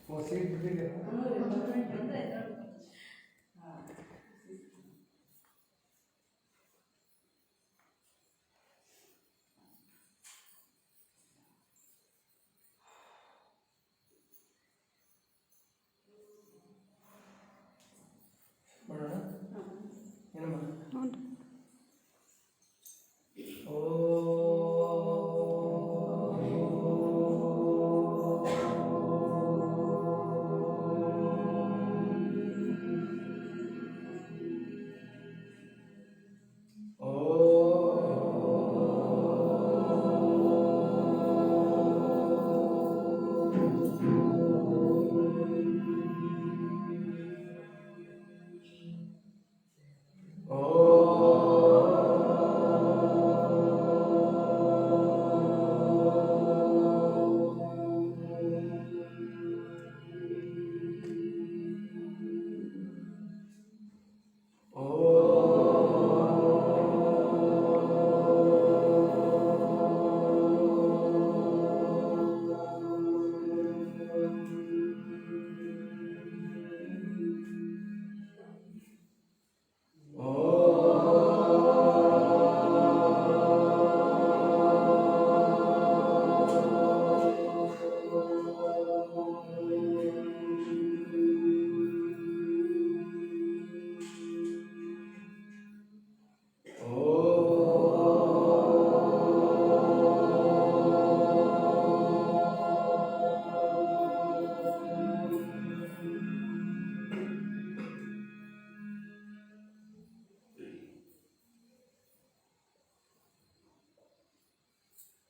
Seat ಬಿಟ್ಟಿದ್ದೀರಾ? ಮಾಡೋಣ ಏನಮ್ಮ?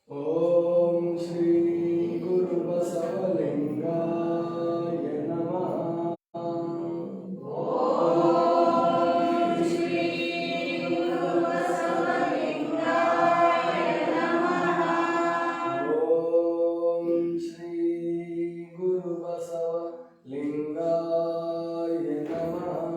ಓಂ ಶ್ರೀ ಗುರು ಬಸವಲಿಂಗಾಯ ನಮಃ. ಓಂ ಶ್ರೀ ಗುರು ಬಸವಲಿಂಗಾಯ ನಮಃ. ಓಂ ಶ್ರೀ ಗುರು ಬಸವಲಿಂಗಾಯ ನಮಃ.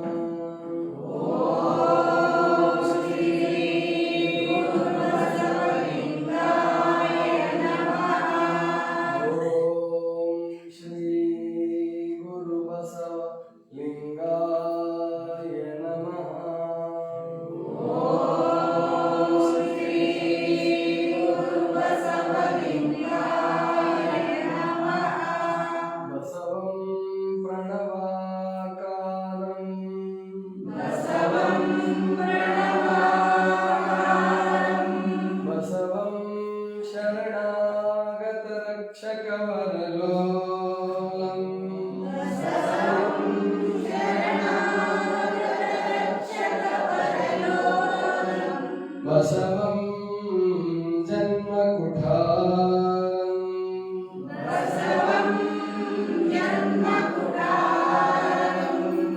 बसवं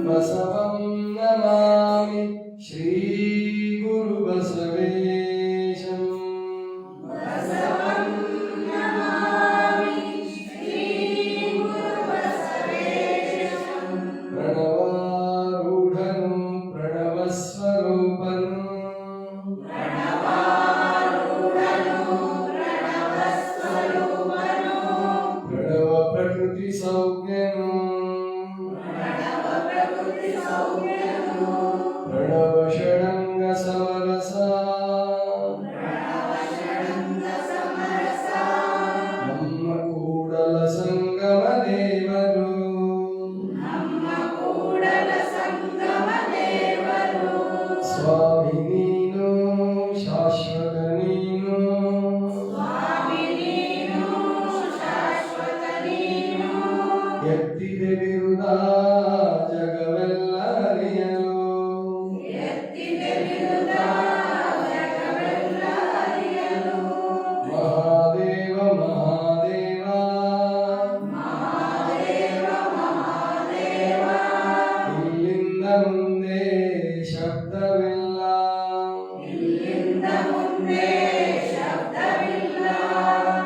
बसवं नमामि श्री गुरु बसवेशं. बसवं नमामि श्री गुरु बसवेशं. प्रणवारूढं प्रणवस्वरूपं प्रकृति सौज्ञं प्रणव षडंग समरसा ನಮ್ಮ ಕೂಡಲ ಸಂಗಮ ದೇವರು ಸ್ವಾಮಿ ನೀನು ಶಾಶ್ವತ ನೀನು ಎತ್ತಿದೆ ಬಿರುದ ಜಗವೆಲ್ಲ ಅರಿಯಲು ಮಹಾದೇವ ಮಹಾದೇವ ಇಲ್ಲಿಂದ ಮುಂದೆ ಶಬ್ದವಿಲ್ಲ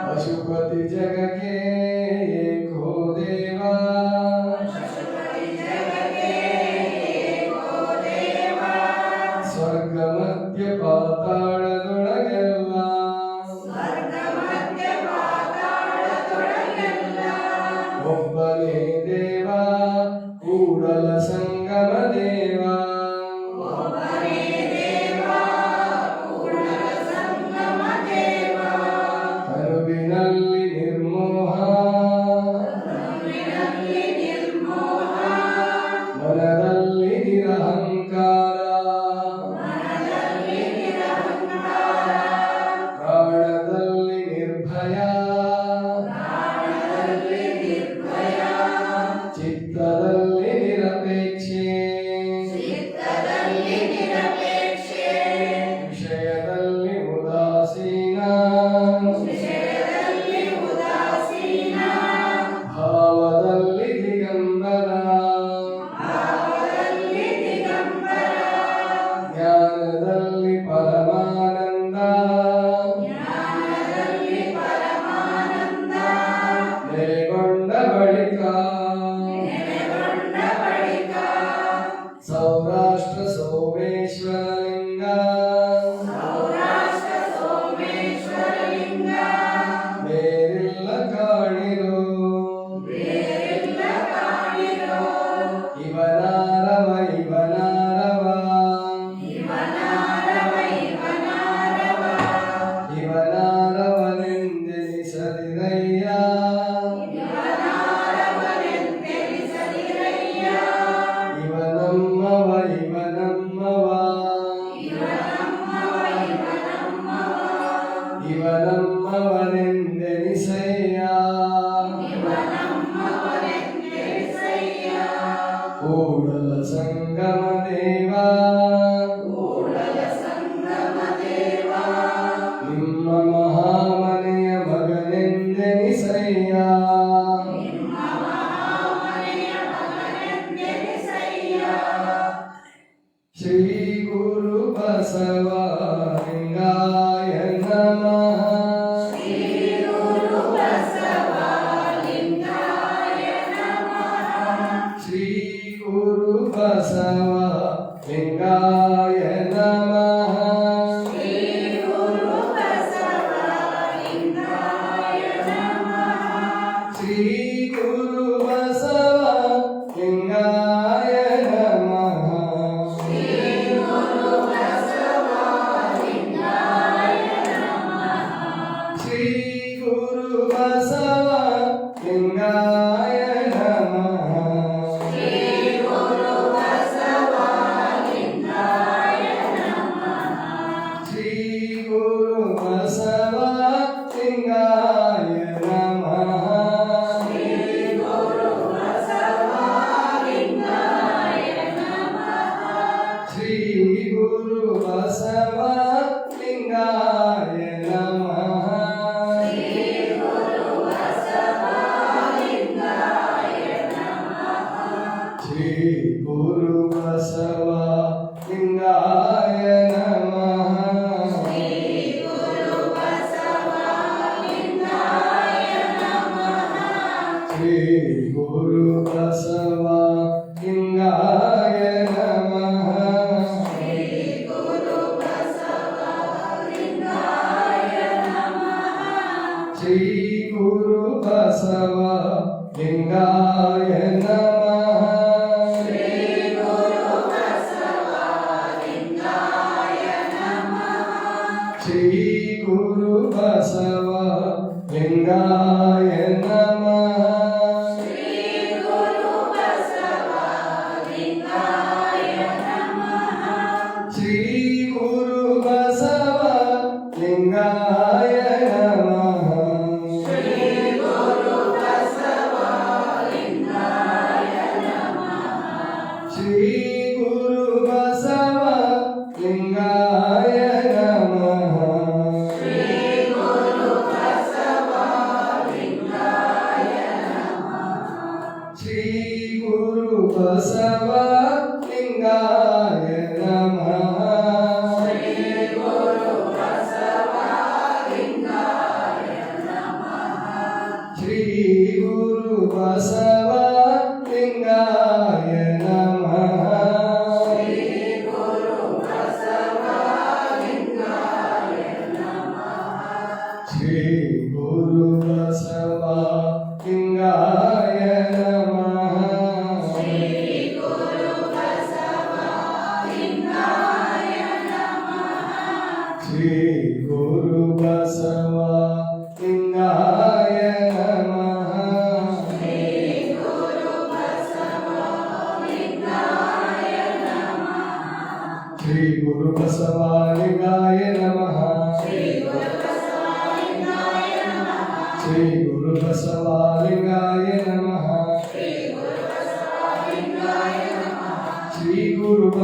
ಪಶುಪತಿ ಜಗಕ್ಕೆ ಏಕೋ ದೇವ ಸ್ವರ್ಗ ಮಧ್ಯ ಪಾತಾಳದೊಳಗೆಲ್ಲ ಒಬ್ಬನೇ ಕೂಡಲ ಸಂಗಮ ದೇವ ಕರುವಿನಲ್ಲಿ ನಿರ್ಮೋಹ ಮನದಲ್ಲಿ ನಿರಹಂಕಾರ ಪ್ರಾಣದಲ್ಲಿ ನಿರ್ಭಯ ಚಿತ್ತದಲ್ಲಿ ನಿರಪೇಕ್ಷೆ ವಿಷಯದಲ್ಲಿ ಉದಾಸೀನ ಭಾವದಲ್ಲಿ ದಿಗಂಬರ ಜ್ಞಾನದಲ್ಲಿ ಪರಮಾನಂದ ನೆಲೆಗೊಂಡ ಬಳಿಕ ಸೌರಾಷ್ಟ್ರ ಸೋಮೇಶ್ವರಲಿಂಗ ಬೇರಿಲ್ಲ ಕಾಣಿರು ಇವನಾರವ ಇವನಾರವ ಇವನಾರವನೆಂದೆನಿಸದಿರಯ್ಯ ಇವನಮ್ಮವ ಇವನಮ್ಮವ ಇವನಮ್ಮವನೆಂದೆನಿಸಯ್ಯ ಕೂಡಲ ಸಂಗಮ ದೇವ ನಿಮ್ಮ ಮಹಾಮನೆಯ ಮಗನೆಂದೆನಿಸಯ್ಯ ಶ್ರೀ ಗುರು ಬಸವ ಲಿಂಗಾಯ ನಮಃ ಶ್ರೀ ಗುರು ಬಸವ ಲಿಂಗಾಯ ನಮಃ ಶ್ರೀ ಗುರು ಬಸವ ಲಿಂಗಾಯ ನಮಃ ಶ್ರೀ ಗುರು ಬಸವ ಲಿಂಗಾಯ ನಮಃ ಶ್ರೀ ಗುರು ಬಸವ ಲಿಂಗಾಯ ನಮಃ ಶ್ರೀ ಗುರು ಬಸವ ಲಿಂಗಾಯ ನಮಃ ಶ್ರೀ ಗುರು ಬಸವ ಲಿಂಗಾಯ ನಮಃ ಶ್ರೀ ಗುರು ಬಸವ ಲಿಂಗಾಯ ನಮಃ ಶ್ರೀ ಗುರು ಬಸವ ಲಿಂಗಾಯ ನಮಃ ಶ್ರೀ ಗುರು ಬಸವ ಲಿಂಗಾಯ ನಮಃ ಶ್ರೀ ಗುರು ಬಸವ ಲಿಂಗಾಯ ನಮಃ ಶ್ರೀ ಗುರು ಬಸವ ಲಿಂಗಾಯ ನಮಃ ಶ್ರೀ ಗುರು ಬಸವ ಲಿಂಗಾಯ ನಮಃ ಶ್ರೀ ಗುರು ಬಸವ ಲಿಂಗಾಯ ನಮಃ ಶ್ರೀ ಗುರು ಬಸವ ಲಿಂಗಾಯ ನಮಃ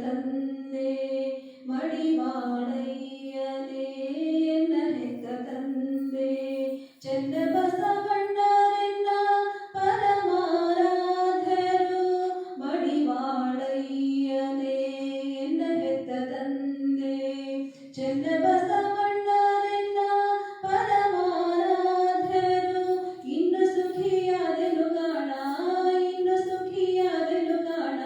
ತಂದೆ ಮಡಿವಾಳಯ್ಯನೇ ಎನ್ನ ಹೆತ್ತ ತಂದೆ ಚನ್ನ ಬಸವಣ್ಣರೆನ್ನ ಪರಮಾರಾಧ್ಯರು ಮಡಿವಾಳಯ್ಯನೇ ಎನ್ನ ಹೆತ್ತ ತಂದೆ ಚನ್ನ ಬಸವಣ್ಣರೆನ್ನ ಪರಮಾರಾಧ್ಯರು ಇನ್ನು ಸುಖಿಯಾದೆನು ಕಾಣ ಇನ್ನು ಸುಖಿಯಾದೆನು ಕಾಣ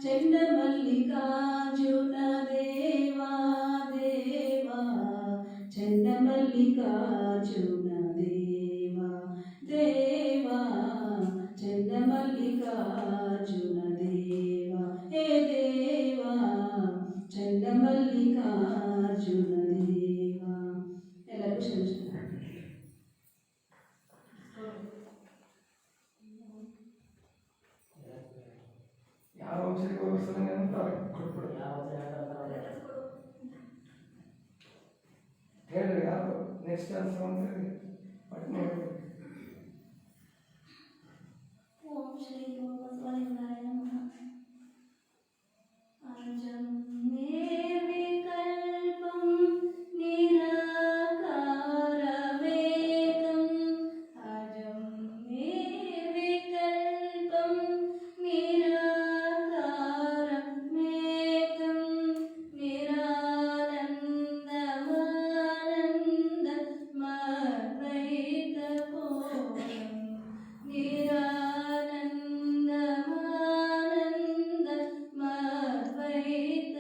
ಚನ್ನ ಮಲ್ಲಿಕಾರ್ಜುನ ದೇವಾ ದೇವಾ ಚನ್ನ ಮಲ್ಲಿಕಾರ್ಜುನ ದೇವಾ ದೇವಾ ಚನ್ನ ಮಲ್ಲಿಕಾರ್ಜುನ ದೇವಾ ಹೇ ದೇವಾ ಚನ್ನ ಮಲ್ಲಿಕಾರ್ಜುನ ದೇವಾ ಎಲ್ಲರಿಗೂ ಕ್ಷಮಿಸ್ತಾರೆ. ಯಾವ ವಂಶಕ್ಕೆ ಹೋಗಿಸ್ತಾನೆ ಅಂತ ಕೊಟ್ಬಿಡು. ಹೇಳ್ರಿ ಯಾರು ನೆಕ್ಸ್ಟ್ ಆನ್ಸರ್ ಅಂತ ಹೇಳಿ ಪಟ್ನೆ ಹೇಳ್ರಿ. ಓಂ ಶ್ರೀ ಗುರು ಬಸವಲಿಂಗಾಯ ನಮಃ. ಅಜಂ ನಿರ್ವಿಕಲ್ಪಂ ನಿರಾಕಾರವೇಕಂ ಅಜಂ ನಿರ್ವಿಕಲ್ಪಂ ನಿರಾಕಾರಮೇಕಂ ನಿರಾನಂದಮಾನಂದಮದ್ವೈತಪೂರ್ಣಂ ನಿರಾನಂದಮಾನಂದಮದ್ವೈತಪೂರ್ಣಂ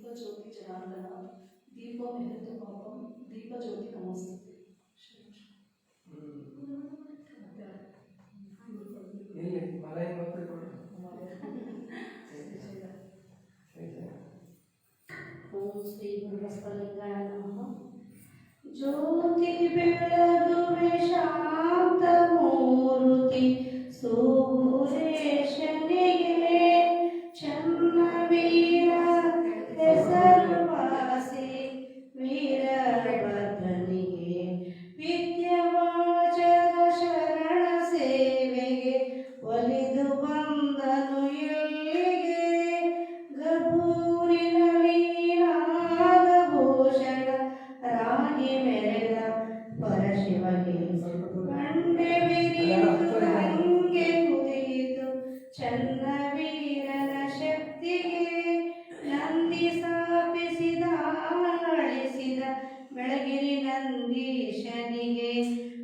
दीपज्योति जनार्दन दीपमेहतु पापं दीपज्योति नमस्ते ಎಲ್ಲಿ ಮಲೈ ಮಕ್ಕಳು ಕೊಡು. ಓಂ ಶ್ರೀ ಗುರುಬಸವಲಿಂಗಾಯ ನಮಃ. ಜ್ಯೋತಿ ಬೆಳಗುವೆ ಶಾಂತ ಮೂರ್ತಿ ಸೂರೇಶನಿಗೆ ಚನ್ನವೀರ ಹೆಸರುವಾಸಿ ವೀರಭದ್ರನಿಗೆ ವಿದ್ಯವಾಚಕ ಶರಣ ಸೇವೆಗೆ ಒಲಿದು ಬಂದನು ಇಲ್ಲಿಗೆ ಗರ್ಭೂರಿನಲ್ಲಿ ನಾಗಭೂಷಣ ರಾಗಿ ಮೆರೆದ ಪರಶಿವಗೆ ಕಂಡೆ ಬಿರಿದು ಹಂಗೆ ಕುದಿಯಿತು ಚನ್ನವೀರನ ಶಕ್ತಿಗೆ ನಂದಿ ಸ್ಥಾಪಿಸಿದ ಆಳಿಸಿದ ಬೆಳಗಿರಿ ನಂದೀಶನಿಗೆ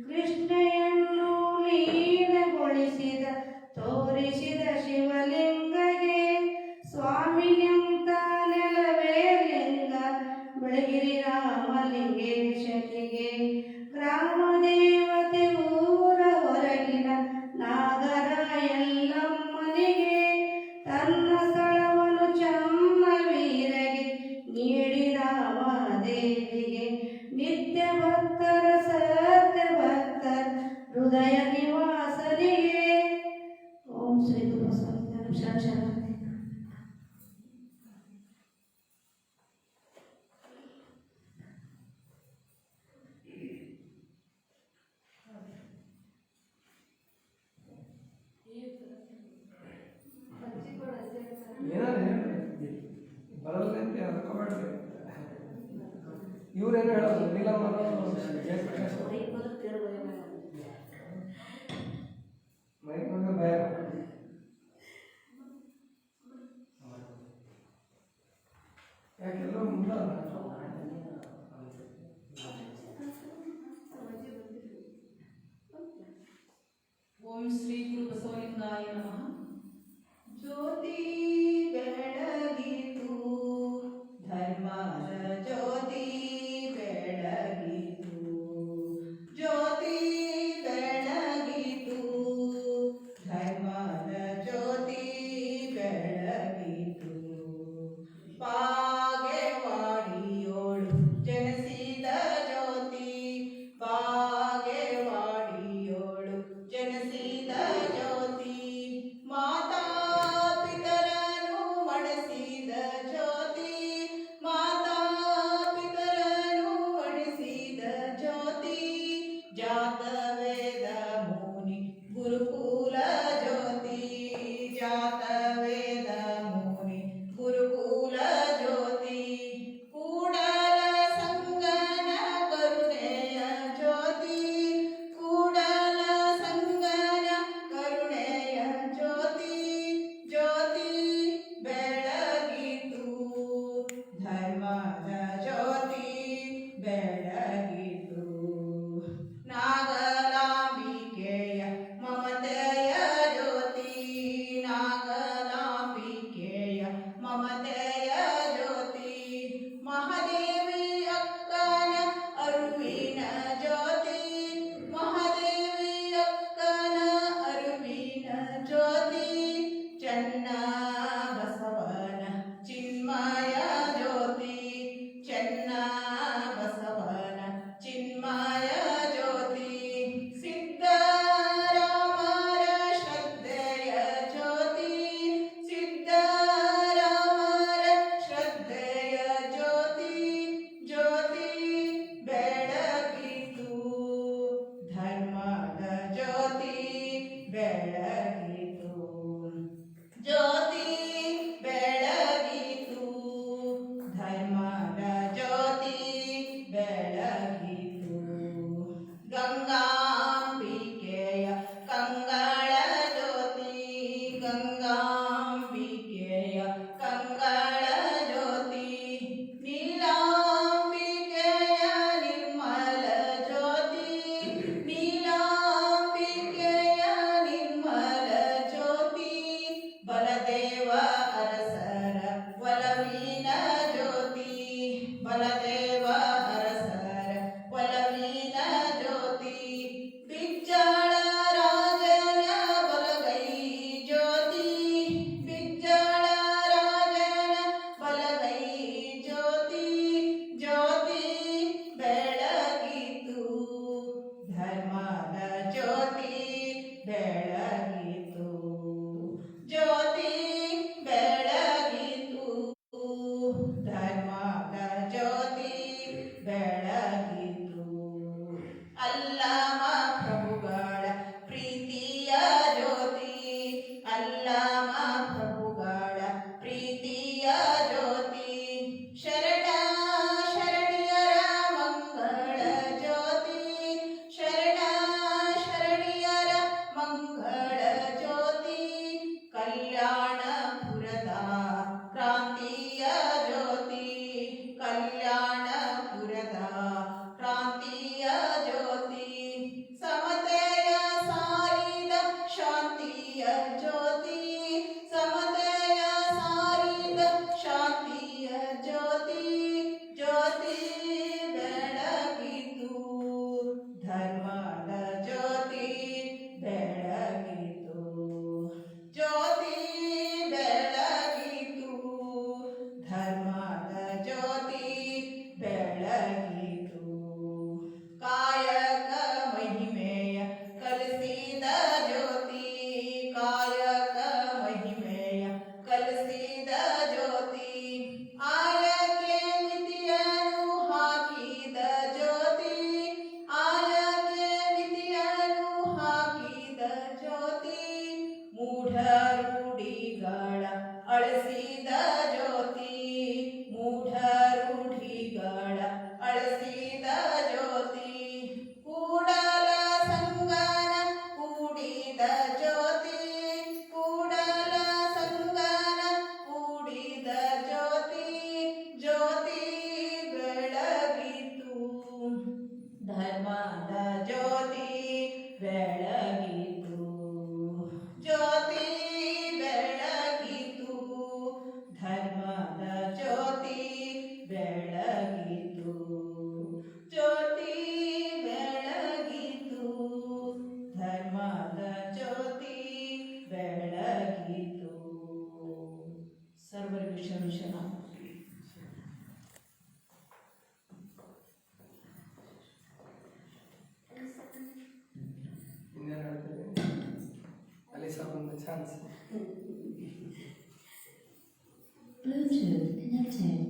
ಕೃಷ್ಣೆಯನ್ನು ಲೀನಗೊಳಿಸಿದ ತೋರಿಸಿದ ಶಿವಲಿಂಗಗೆ ಸ್ವಾಮಿನಿಂತ ನೆಲವೇ ಲಿಂಗ ಬೆಳಗಿರಿ ರಾಮಲಿಂಗೇಶನಿಗೆ ಗ್ರಾಮ ದೇವತೆ ಊರ ಹೊರಗಿನ ನಾಗರಾಯಲ್ಲಮ್ಮನಿಗೆ ತನ್ನ ಸ್ಥಳವನ್ನು ಚನ್ನವೀರಗೆ ನೀಡಿದ ಮಹಾದೇವಿಗೆ ನಿತ್ಯ ಭಕ್ತರ ಸತ್ಯ ಭಕ್ತರ ಹೃದಯ ನಿವಾಸನಿಗೆ ಓಂ ಶ್ರೀ ಗುರುಬಸವಲಿಂಗಾಯ ಶರಣ. ಏನಾದ್ರು ಹೇಳ್ರಿ ಬರಲ್ಲ ಅಂತ ಅನ್ಕೋಬೇಡ್ರಿ. ಇವ್ರೇನು ಹೇಳೋದು ನೀಲಮ್ಮ ಜಯಪ್ರಕಾಶ್ ಮೈಕ್ ಬಗ್ಗೆ ಭಯ. ಯಾಕೆಲ್ಲೋ ಮುಂದ ಓಂ ಶ್ರೀ ಗುರುಬಸವಲಿಂಗಾಯ ನಮಃ. ಜ್ಯೋತಿ ಬೆಳಗಿತು ಧರ್ಮದ ಜ್ಯೋತಿ ಬೆಳಗಿತು ಜ್ಯೋತಿ ಬೆಳಗಿತು ಧರ್ಮದ ಜ್ಯೋತಿ ಬೆಳಗಿತು ಬಾಗೇವಾಡಿಯೋಳು ಜನಿಸಿದ ಜ್ಯೋತಿ ಬಾಗೇವಾಡಿಯೋಳು ಜನಿಸಿದ ಜ್ಯೋತಿ ಮಾತಾ ಪಿತರನು ಮಡಿಸಿದ ಜ್ಯೋತಿ ಮಾತಾ ಪಿತರನು ಮಡಿಸಿದ ಜ್ಯೋತಿ ಜಾತವೇದ ಮುನಿ ಗುರುಕುಲ ಜ್ಯೋತಿ ಜಾತವೇದ ಮುನಿ ಗುರುಕುಲ ಜ್ಯೋತಿ ಕೂಡಲ ಸಂಗನ ಕರುಣೆಯ ಜ್ಯೋತಿ ಕೂಡಲ ಸಂಗನ ಕರುಣೆಯ ಜ್ಯೋತಿ ಜ್ಯೋತಿ ಬೆಳಗಿತು ಧರ್ಮದ ಜ್ಯೋತಿ ಬೆಳಗಿತು ನಾಗಲಾಂಬಿಕೆಯ ಮಮತೆಯ ಜ್ಯೋತಿ ನಾಗಲಾಂಬಿಕೆಯ ಮಮತೆಯ ಜ್ಯೋತಿ ಮಹಾದೇವಿ ಅಕ್ಕನ ಅರುವಿನ ಜ್ಯೋತಿ ಮಹಾದೇವಿ ಅಕ್ಕನ ಅರುವಿನ ಜ್ಯೋತಿ ಚನ್ನ ಬಸವನ ಚಿನ್ಮಯ ಜ್ಯೋತಿ ಚನ್ನ ಬಸವನ ಚಿನ್ಮಯ ಜ್ಯೋತಿ ಸಿದ್ಧರಾಮರ ಶ್ರದ್ಧೆಯ ಜ್ಯೋತಿ ಸಿದ್ಧರಾಮರ ಶ್ರದ್ಧೆಯ ಜ್ಯೋತಿ ಜ್ಯೋತಿ ಬೆಳಗಿತು ಧರ್ಮದ ಜ್ಯೋತಿ ಬೆಳಗಿತು ಜ್ಯೋತಿ ಬೆಳಗಿತು ಧರ್ಮದ ಜ್ಯೋತಿ ಬೆಳಗಿತು ಗಂಗಾಂಬಿಕೆಯ ಕಂಗಳ ಜ್ಯೋತಿ ಗಂಗಾಂಬಿಕೆಯ ಕಂಗಳ ಜ್ಯೋತಿ ನೀಲಾಂಬಿಕೆಯ ನಿರ್ಮಲ ಜ್ಯೋತಿ ನೀಲಾಂಬಿಕೆಯ ನಿರ್ಮಲ ಜ್ಯೋತಿ ಬಲದೇವ ಅರಸರ ಒಲವಿನ ಜ್ಯೋತಿ ವಿಷ ಇನ್ನೇನು ಹೇಳ್ತೀವಿ ಅಲ್ಲಿ ಸ್ವಲ್ಪ ಒಂದು chance. Bluetooth connected.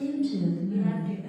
Bluetooth connected.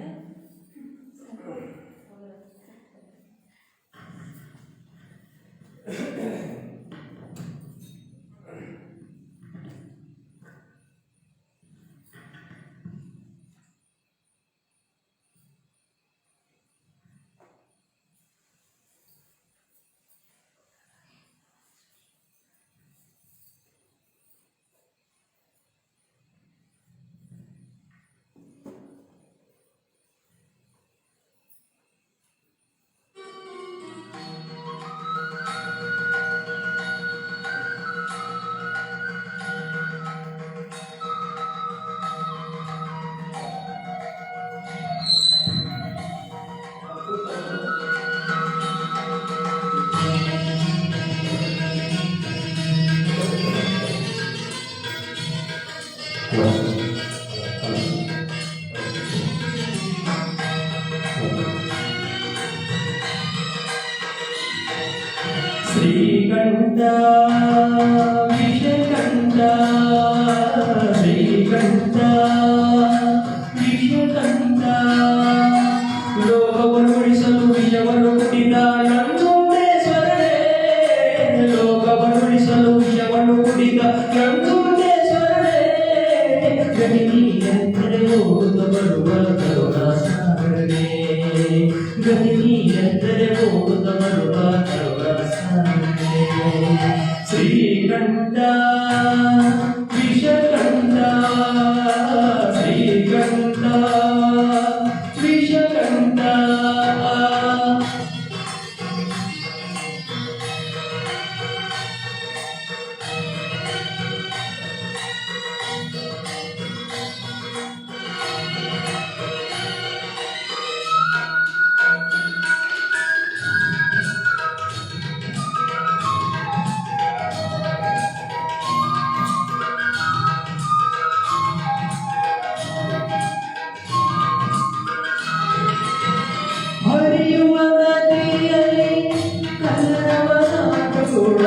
ಶ್ರೀಕಂಠ ವಿಷಕಂಠ ಶ್ರೀಕಂಠ ವಿಷಕಂಠ ಲೋಕವನ್ನು ಉಳಿಸಲು ವಿಷವನ್ನು ಕುಡಿದ ನಂಜುಂಡೇಶ್ವರನೇ ಲೋಕವನ್ನು ಉಳಿಸಲು ವಿಷವನ್ನು ಕುಡಿದ ನಂಜುಂಡೇಶ್ವರನೇ ಗಣಿನಿ ಎಂದರೆ ಓದ ಬರುವ ಕರುಣಾಸಾಗರನೇ ಗಣಿನಿ ಎಂದರೆ ಓದ ಬರುವ ಶ್ರೀಕಂಠ ವಿಷಕಂಠ ಶ್ರೀಕಂಠ ವಿಷಕಂಠ ಹರಿಯುವ ನದಿಯಲ್ಲಿ ಕಲ್ಲರವನಾದ ಕೂಡ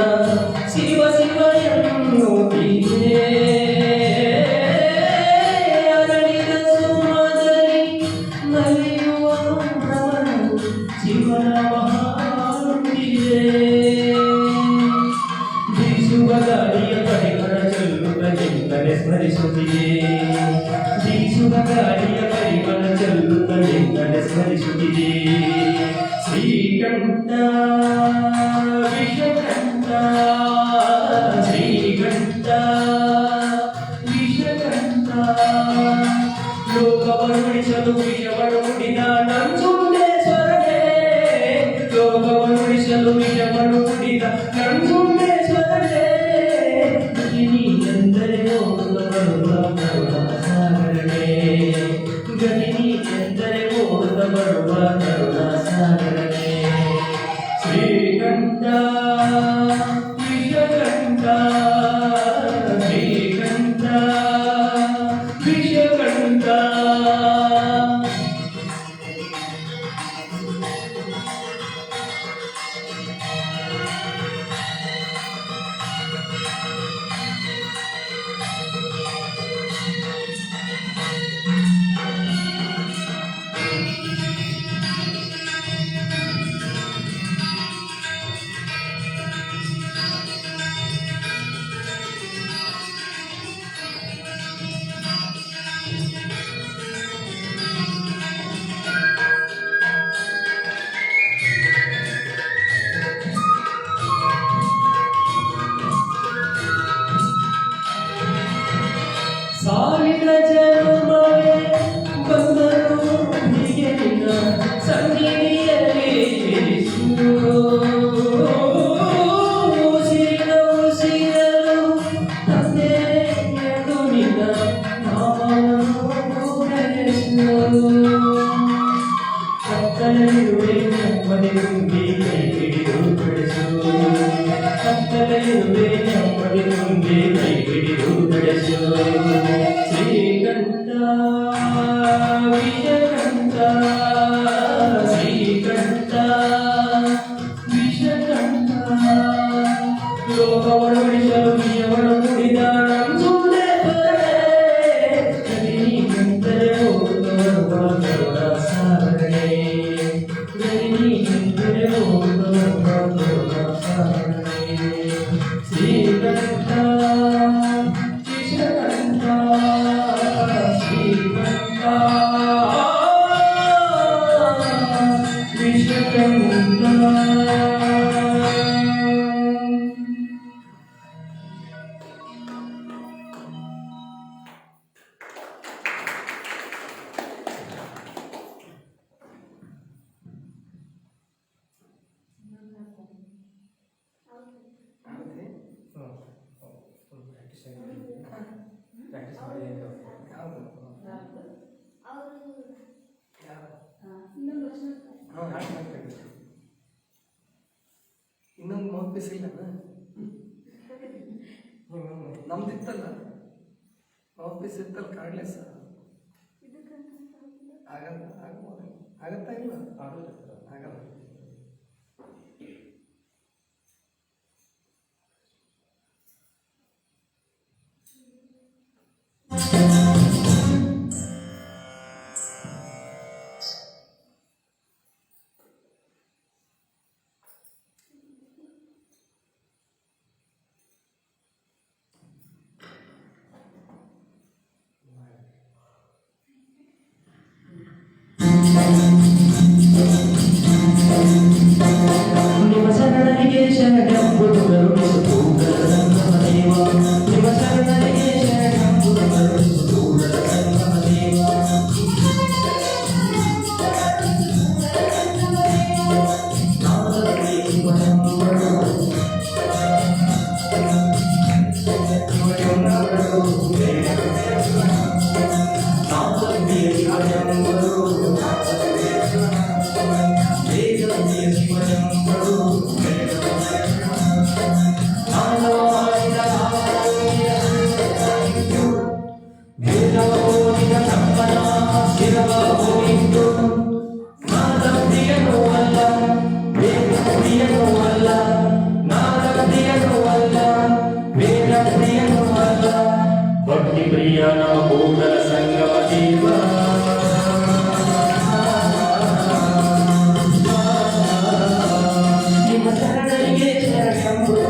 ಶಿವ ಶಿವ ಎನ್ನುತ್ತೀಯೇ ಅರಳಿದ ಸುಮದಲ್ಲಿ ನಲಿಯುವ ಭ್ರಮಣವು ಶಿವನ ಮಹಾರುತಿಯೇ ಬೀಸುವ ಗಾಳಿಯ ಪರಿಮಳ ಚೆಲ್ಲುತ್ತ ನಿಂತರೆ ಸ್ಮರಿಸುತ್ತಿಯೇ ಬೀಸುವ ಗಾಳಿಯ ಪರಿಮಳ ಚೆಲ್ಲುತ್ತ ನಿಂತರೆ ಸ್ಮರಿಸುತ್ತಿದೆ ಶ್ರೀಕಂಠ ವಿಷಕಂಠ ಶ್ರೀಕಂಠ ವಿಷಕಂಠ ಲೋಕವನ್ನು ಉಳಿಸಲು ವಿಷವನ್ನು ಕುಡಿದ ನಂಜುಂಡೇಶ್ವರನೇ ಲೋಕವನ್ನು ಉಳಿಸಲು ವಿಷವನ್ನು ಕುಡಿದ ನಂಜುಂಡೇಶ್ವರನೇ ಗಣಿನಿ ಎಂದರೆ ಓದ ಬರುವ ಕರುಣಾಸಾಗರನೇ ಗಣಿನಿ ಎಂದರೆ ಓದ ಬರುವ ಕರುಣಾಸಾಗರನೇ ಶ್ರೀಕಂಠ ವಿಷಕಂಠ ಶ್ರೀಕಂಠ ವಿಷಕಂಠ ಶ್ರೀಕಂಠ ವಿಶ್ವಕಂಠ ಪ್ರಾಕ್ಟೀಸ್ ಮಾಡಿ ಯಾವುದು ಇನ್ನೊಂದು ವರ್ಷ ಹಾಂ ಇನ್ನೊಂದು ಮೌತ್ ಪೀಸ್ ಇಲ್ಲ ನಮ್ದಿತ್ತಲ್ಲ ಮೌತ್ ಪೀಸ್ ಇತ್ತಲ್ಲ ಕಾರ್ಡ್ಲೆಸ್ ಆಗಲ್ಲ ಆಗ್ಬೋದು ಆಗತ್ತಾ ಇಲ್ಲ ಆಗಲ್ಲ ನಿಮ್ಮ ಶರಣರಿಗೆ ಶರಣೆಂಬುದು ಕರುಣಿಸುವುದು ಸಂಗಮದೇವ ನಿಮ್ಮ ಶರಣರಿಗೆ ಶರಣೆಂಬುದು ಕರುಣಿಸುವುದು ಸಂಗಮದೇವ ನಾದಕ್ಕೆ ಶಿವನೆಂಬರು ನಾದಕ್ಕೆ ಶಿವನೆಂಬರು ಭಕ್ತಿ ಪ್ರಿಯನ ಕೂಡಲ ಸಂಗಮ ದೇವ ನಿಮ್ಮ ಶರಣರಿಗೆ ಶರಣೆಂಬುದು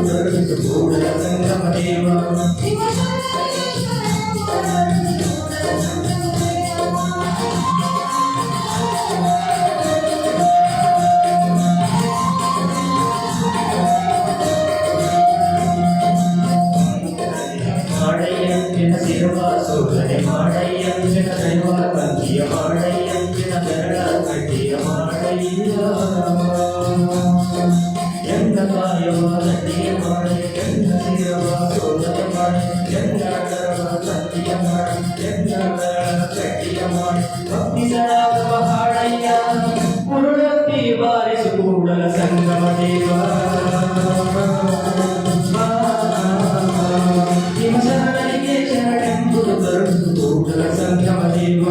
ಕೂಡಲ ಸಂಗಮ ದೇವ ಮಾಡಯ್ಯಂಚಿನ ಶಿರವಾಸೋಧನೆ ಮಾಡಯ್ಯಂಚಿನ ದೈವ ತಂಗಿಯ ಮಾಡಯ್ಯಂಚಿನ ಬೆರಳ ಕಟ್ಟಿಯ ಮಾಡಯ್ಯ ಎಂದ ಕಾರ್ಯವಾದನೆಯ ಮಾಡಿ ಎಂದ ಶಿರವಾಸೋಧನೆ ಮಾಡಿ ಎಂದ ಕರವ ತಂಗಿಯ ಮಾಡಿ ಎಂದ ಬೆರಳ ಕಟ್ಟಿಯ ಮಾಡಿ ಭಕ್ತಿಸರಾಗವ ಹಾಡಯ್ಯ ಉರುಳತ್ತಿ ಬಾರಿಸು ಕೂಡಲ ಸಂಗಮ ದೇವ ನಿಮ್ಮ ಶರಣರಿಗೆ ಶರಣೆಂಬುದು ಕರುಣಿಸುವುದು ಕೂಡಲ ಸಂಗಮ ದೇವ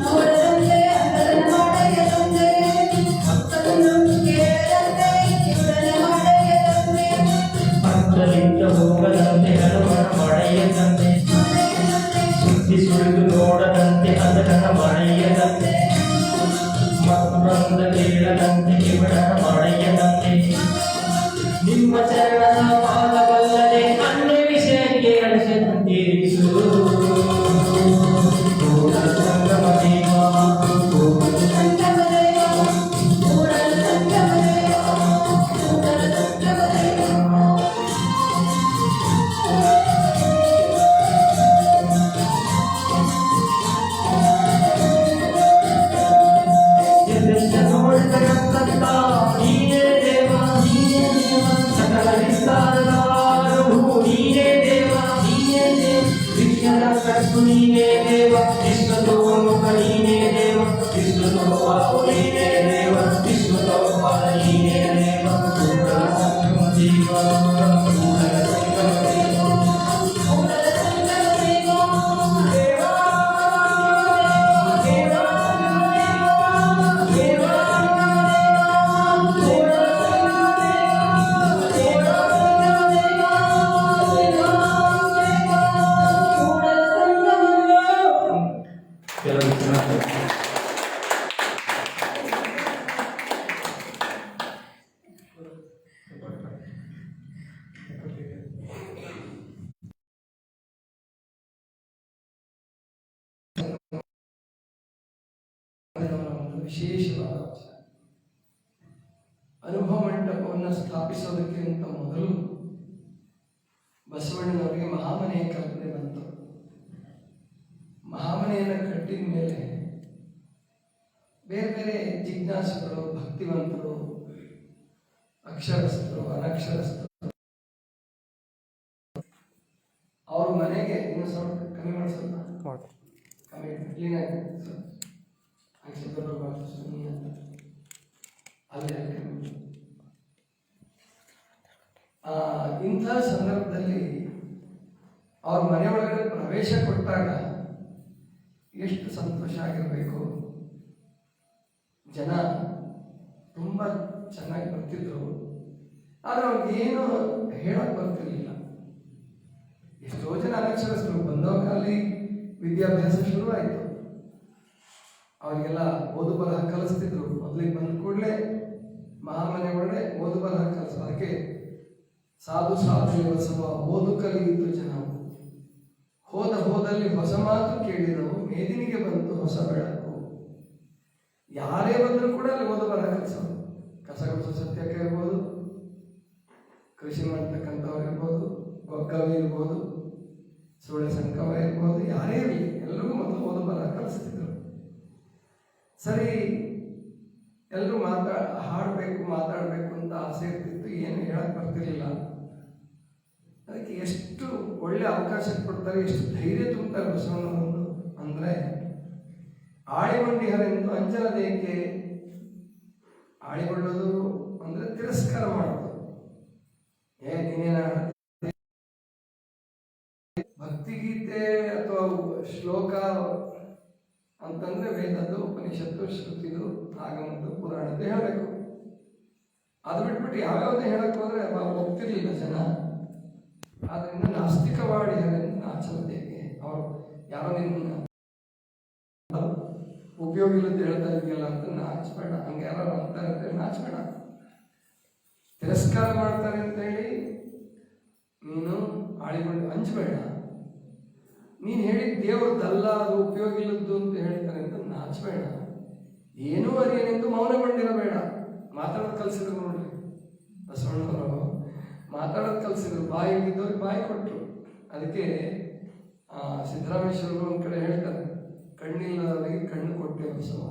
ನೋಡದಂತೆ ವಿಶೇಷವಾದ ವಚನ. ಅನುಭವ ಮಂಟಪವನ್ನು ಸ್ಥಾಪಿಸೋದಕ್ಕಿಂತ ಮೊದಲು ಬಸವಣ್ಣನವರಿಗೆ ಮಹಾಮನೆಯ ಕಲ್ಪನೆ ಬಂತು. ಮಹಾಮನೆಯನ್ನು ಕಟ್ಟಿದ ಮೇಲೆ ಬೇರೆ ಬೇರೆ ಜಿಜ್ಞಾಸುಗಳು, ಭಕ್ತಿವಂತರು, ಅಕ್ಷರಸ್ಥರು, ಅನಕ್ಷರಸ್ಥರು ಅವ್ರ ಮನೆಗೆ ಇನ್ನೂ ಸ್ವಲ್ಪ ಕಮ್ಮಿ ಮಾಡಿಸೋಣ, ಕಮ್ಮಿ ಕ್ಲೀನ್ ಆಗಿ ಅಲ್ಲೇ ಇಂಥ ಸಂದರ್ಭದಲ್ಲಿ ಅವ್ರ ಮನೆಯೊಳಗಡೆ ಪ್ರವೇಶ ಕೊಟ್ಟಾಗ ಎಷ್ಟು ಸಂತೋಷ ಆಗಿರಬೇಕು. ಜನ ತುಂಬ ಚೆನ್ನಾಗಿ ಬರ್ತಿದ್ರು, ಆದರೆ ಅವ್ರಿಗೇನು ಹೇಳಕ್ ಬರ್ತಿರ್ಲಿಲ್ಲ. ಎಷ್ಟೋ ಜನ ಅನಕ್ಷರಸ್ಥರು ಬಂದವರಲ್ಲಿ ವಿದ್ಯಾಭ್ಯಾಸ ಶುರುವಾಯಿತು. ಅವರಿಗೆಲ್ಲ ಓದು ಬರಹ ಕಲಿಸ್ತಿದ್ರು. ಮೊದಲಿಗೆ ಬಂದ ಕೂಡಲೇ ಮಹಾಮನೆ ಒಳಗಡೆ ಓದು ಬರಹ ಕಲಿಸ, ಅದಕ್ಕೆ ಸಾಧು ಸಾಧು ಬಸವ ಓದು ಕಲಿಯಿತು ಜನ, ಹೋದಲ್ಲಿ ಹೊಸ ಮಾತು ಕೇಳಿದವು, ಮೇದಿನಿಗೆ ಬಂತು ಹೊಸ ಬೆಳಕು. ಯಾರೇ ಬಂದರೂ ಕೂಡ ಅಲ್ಲಿ ಓದು ಬರಹ ಕಲಿಸೋದು. ಕಸ ಗುಡಿಸೋ ಸತ್ಯಕ್ಕೆ ಇರ್ಬೋದು, ಕೃಷಿ ಮಾಡ್ತಕ್ಕಂಥವ್ರು ಇರ್ಬೋದು, ಗೊಗ್ಗವಿ ಇರ್ಬೋದು, ಸುಳ್ಳೆ ಸಂಕವ ಇರ್ಬೋದು, ಯಾರೇ ಇರಲಿ ಎಲ್ಲರಿಗೂ ಮೊದಲು ಓದು ಬರಹ ಕಲಿಸ್ತಿದ್ರು. ಸರಿ, ಎಲ್ಲರೂ ಹಾಡಬೇಕು, ಮಾತಾಡಬೇಕು ಅಂತ ಆಸೆ ಇರ್ತಿತ್ತು, ಏನು ಹೇಳಕ್ ಬರ್ತಿರ್ಲಿಲ್ಲ. ಅದಕ್ಕೆ ಎಷ್ಟು ಒಳ್ಳೆ ಅವಕಾಶ ಕೊಡ್ತಾರೆ, ಎಷ್ಟು ಧೈರ್ಯ ತುಂಬ್ತಾರೆ ಬಸವಣ್ಣನವರು ಅಂದರೆ, ಆಳಿಗೊಂಡಿಹರೆಂದು ಅಂಜನದೇಕೆ. ಆಳಿಕೊಳ್ಳೋದು ಅಂದರೆ ತಿರಸ್ಕಾರ ಮಾಡೋದು. ನೀನೇನ ಭಕ್ತಿಗೀತೆ ಅಥವಾ ಶ್ಲೋಕ ಅಂತಂದ್ರೆ ವೇದದ್ದು, ಉಪನಿಷತ್ತು, ಶ್ರುತಿದು, ಆಗಮದ್ದು, ಪುರಾಣದ್ದು ಹೇಳಬೇಕು. ಅದು ಬಿಟ್ಬಿಟ್ಟು ಯಾವ್ಯಾವುದೇ ಹೇಳಕ್ ಹೋದ್ರೆ ಒಪ್ತಿರ್ಲಿಲ್ಲ ಜನ. ಆದ್ರಿಂದ ನಾಸ್ತಿಕವಾಡಿ ನಾಚಲದೇಗೆ. ಅವರು ಯಾರೋ ನಿನ್ನ ಉಪಯೋಗ ಇಲ್ಲದ ಹೇಳ್ತಾ ಇದೆಯಲ್ಲ ಅಂತ ನಾಚಬೇಡ. ಹಂಗೆ ಯಾರು ಅಂತಾರೆ ಅಂತ ನಾಚಬೇಡ. ತಿರಸ್ಕಾರ ಮಾಡ್ತಾರೆ ಅಂತೇಳಿ ನೀನು ಆಳಿಕೊಂಡು ಅಂಜಬೇಡ. ನೀನು ಹೇಳಿದ ದೇವ್ರದ್ದಲ್ಲ, ಅದು ಉಪಯೋಗ ಇಲ್ಲದ್ದು ಅಂತ ಹೇಳ್ತಾರೆ ಅಂತ ನಾಚಬೇಡ. ಏನೂ ಅರಿಯನೆಂದು ಮೌನಗೊಂಡಿರಬೇಡ. ಮಾತಾಡೋದು ಕಲಿಸಿದ್ರು ನೋಡ್ರಿ ಬಸವಣ್ಣವರು, ಮಾತಾಡೋದು ಕಲಿಸಿದ್ರು. ಬಾಯಿ ಇದ್ದವ್ರಿಗೆ ಬಾಯಿ ಕೊಟ್ಟರು. ಅದಕ್ಕೆ ಸಿದ್ದರಾಮೇಶ್ವರರು ಒಂದು ಕಡೆ ಹೇಳ್ತಾರೆ, ಕಣ್ಣಿಲ್ಲದವರಿಗೆ ಕಣ್ಣು ಕೊಟ್ಟೆ ಬಸವ,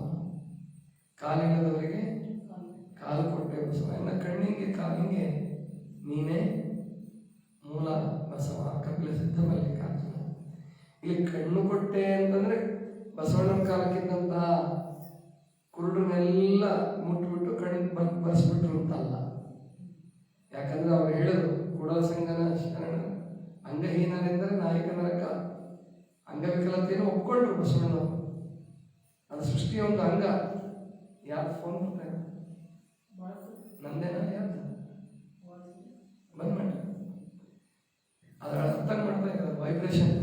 ಕಾಲಿಲ್ಲದವರಿಗೆ ಕಾಲು ಕೊಟ್ಟೆ ಬಸವ. ಇನ್ನು ಕಣ್ಣಿಗೆ ಕಾಲಿಗೆ ನೀನೇ ಮೂಲ ಬಸವ, ಕಪಿಲ ಸಿದ್ಧ ಮಲ್ಲಿಕಾರ್ಜುನ. ಇಲ್ಲಿ ಕಣ್ಣು ಕೊಟ್ಟೆ ಅಂತಂದ್ರೆ ಬಸವಣ್ಣನ ಕಾಲಕ್ಕಿದ್ದಂತಹ ಕುರುಡನ್ನೆಲ್ಲ ಮುಟ್ಬಿಟ್ಟು ಕಣ್ಣು ಬರ್ಸ್ಬಿಟ್ರು ಅಂತಲ್ಲ. ಯಾಕಂದ್ರೆ ಅವ್ರು ಹೇಳಿದ್ರು, ಕೂಡಲ ಸಂಗನ ಶರಣ ಅಂಗಹೀನರೆಂದರೆ ನಾಯಕ ನರಕ. ಅಂಗವಿಕಲತೆಯನ್ನು ಒಪ್ಕೊಂಡ್ರು ಬಸವಣ್ಣವರು. ಅದು ಸೃಷ್ಟಿಯ ಒಂದು ಅಂಗ. ಯಾರು ಫೋನ್ ಮಾಡ್ತಾರೆ? ನಂದೇನ? ಯಾರು ಬಂದ್ ಮಾಡಿ ಅದರ ಅರ್ಥ ಮಾಡ್ತಾ ಇದ್ದಾರೆ, ವೈಬ್ರೇಷನ್.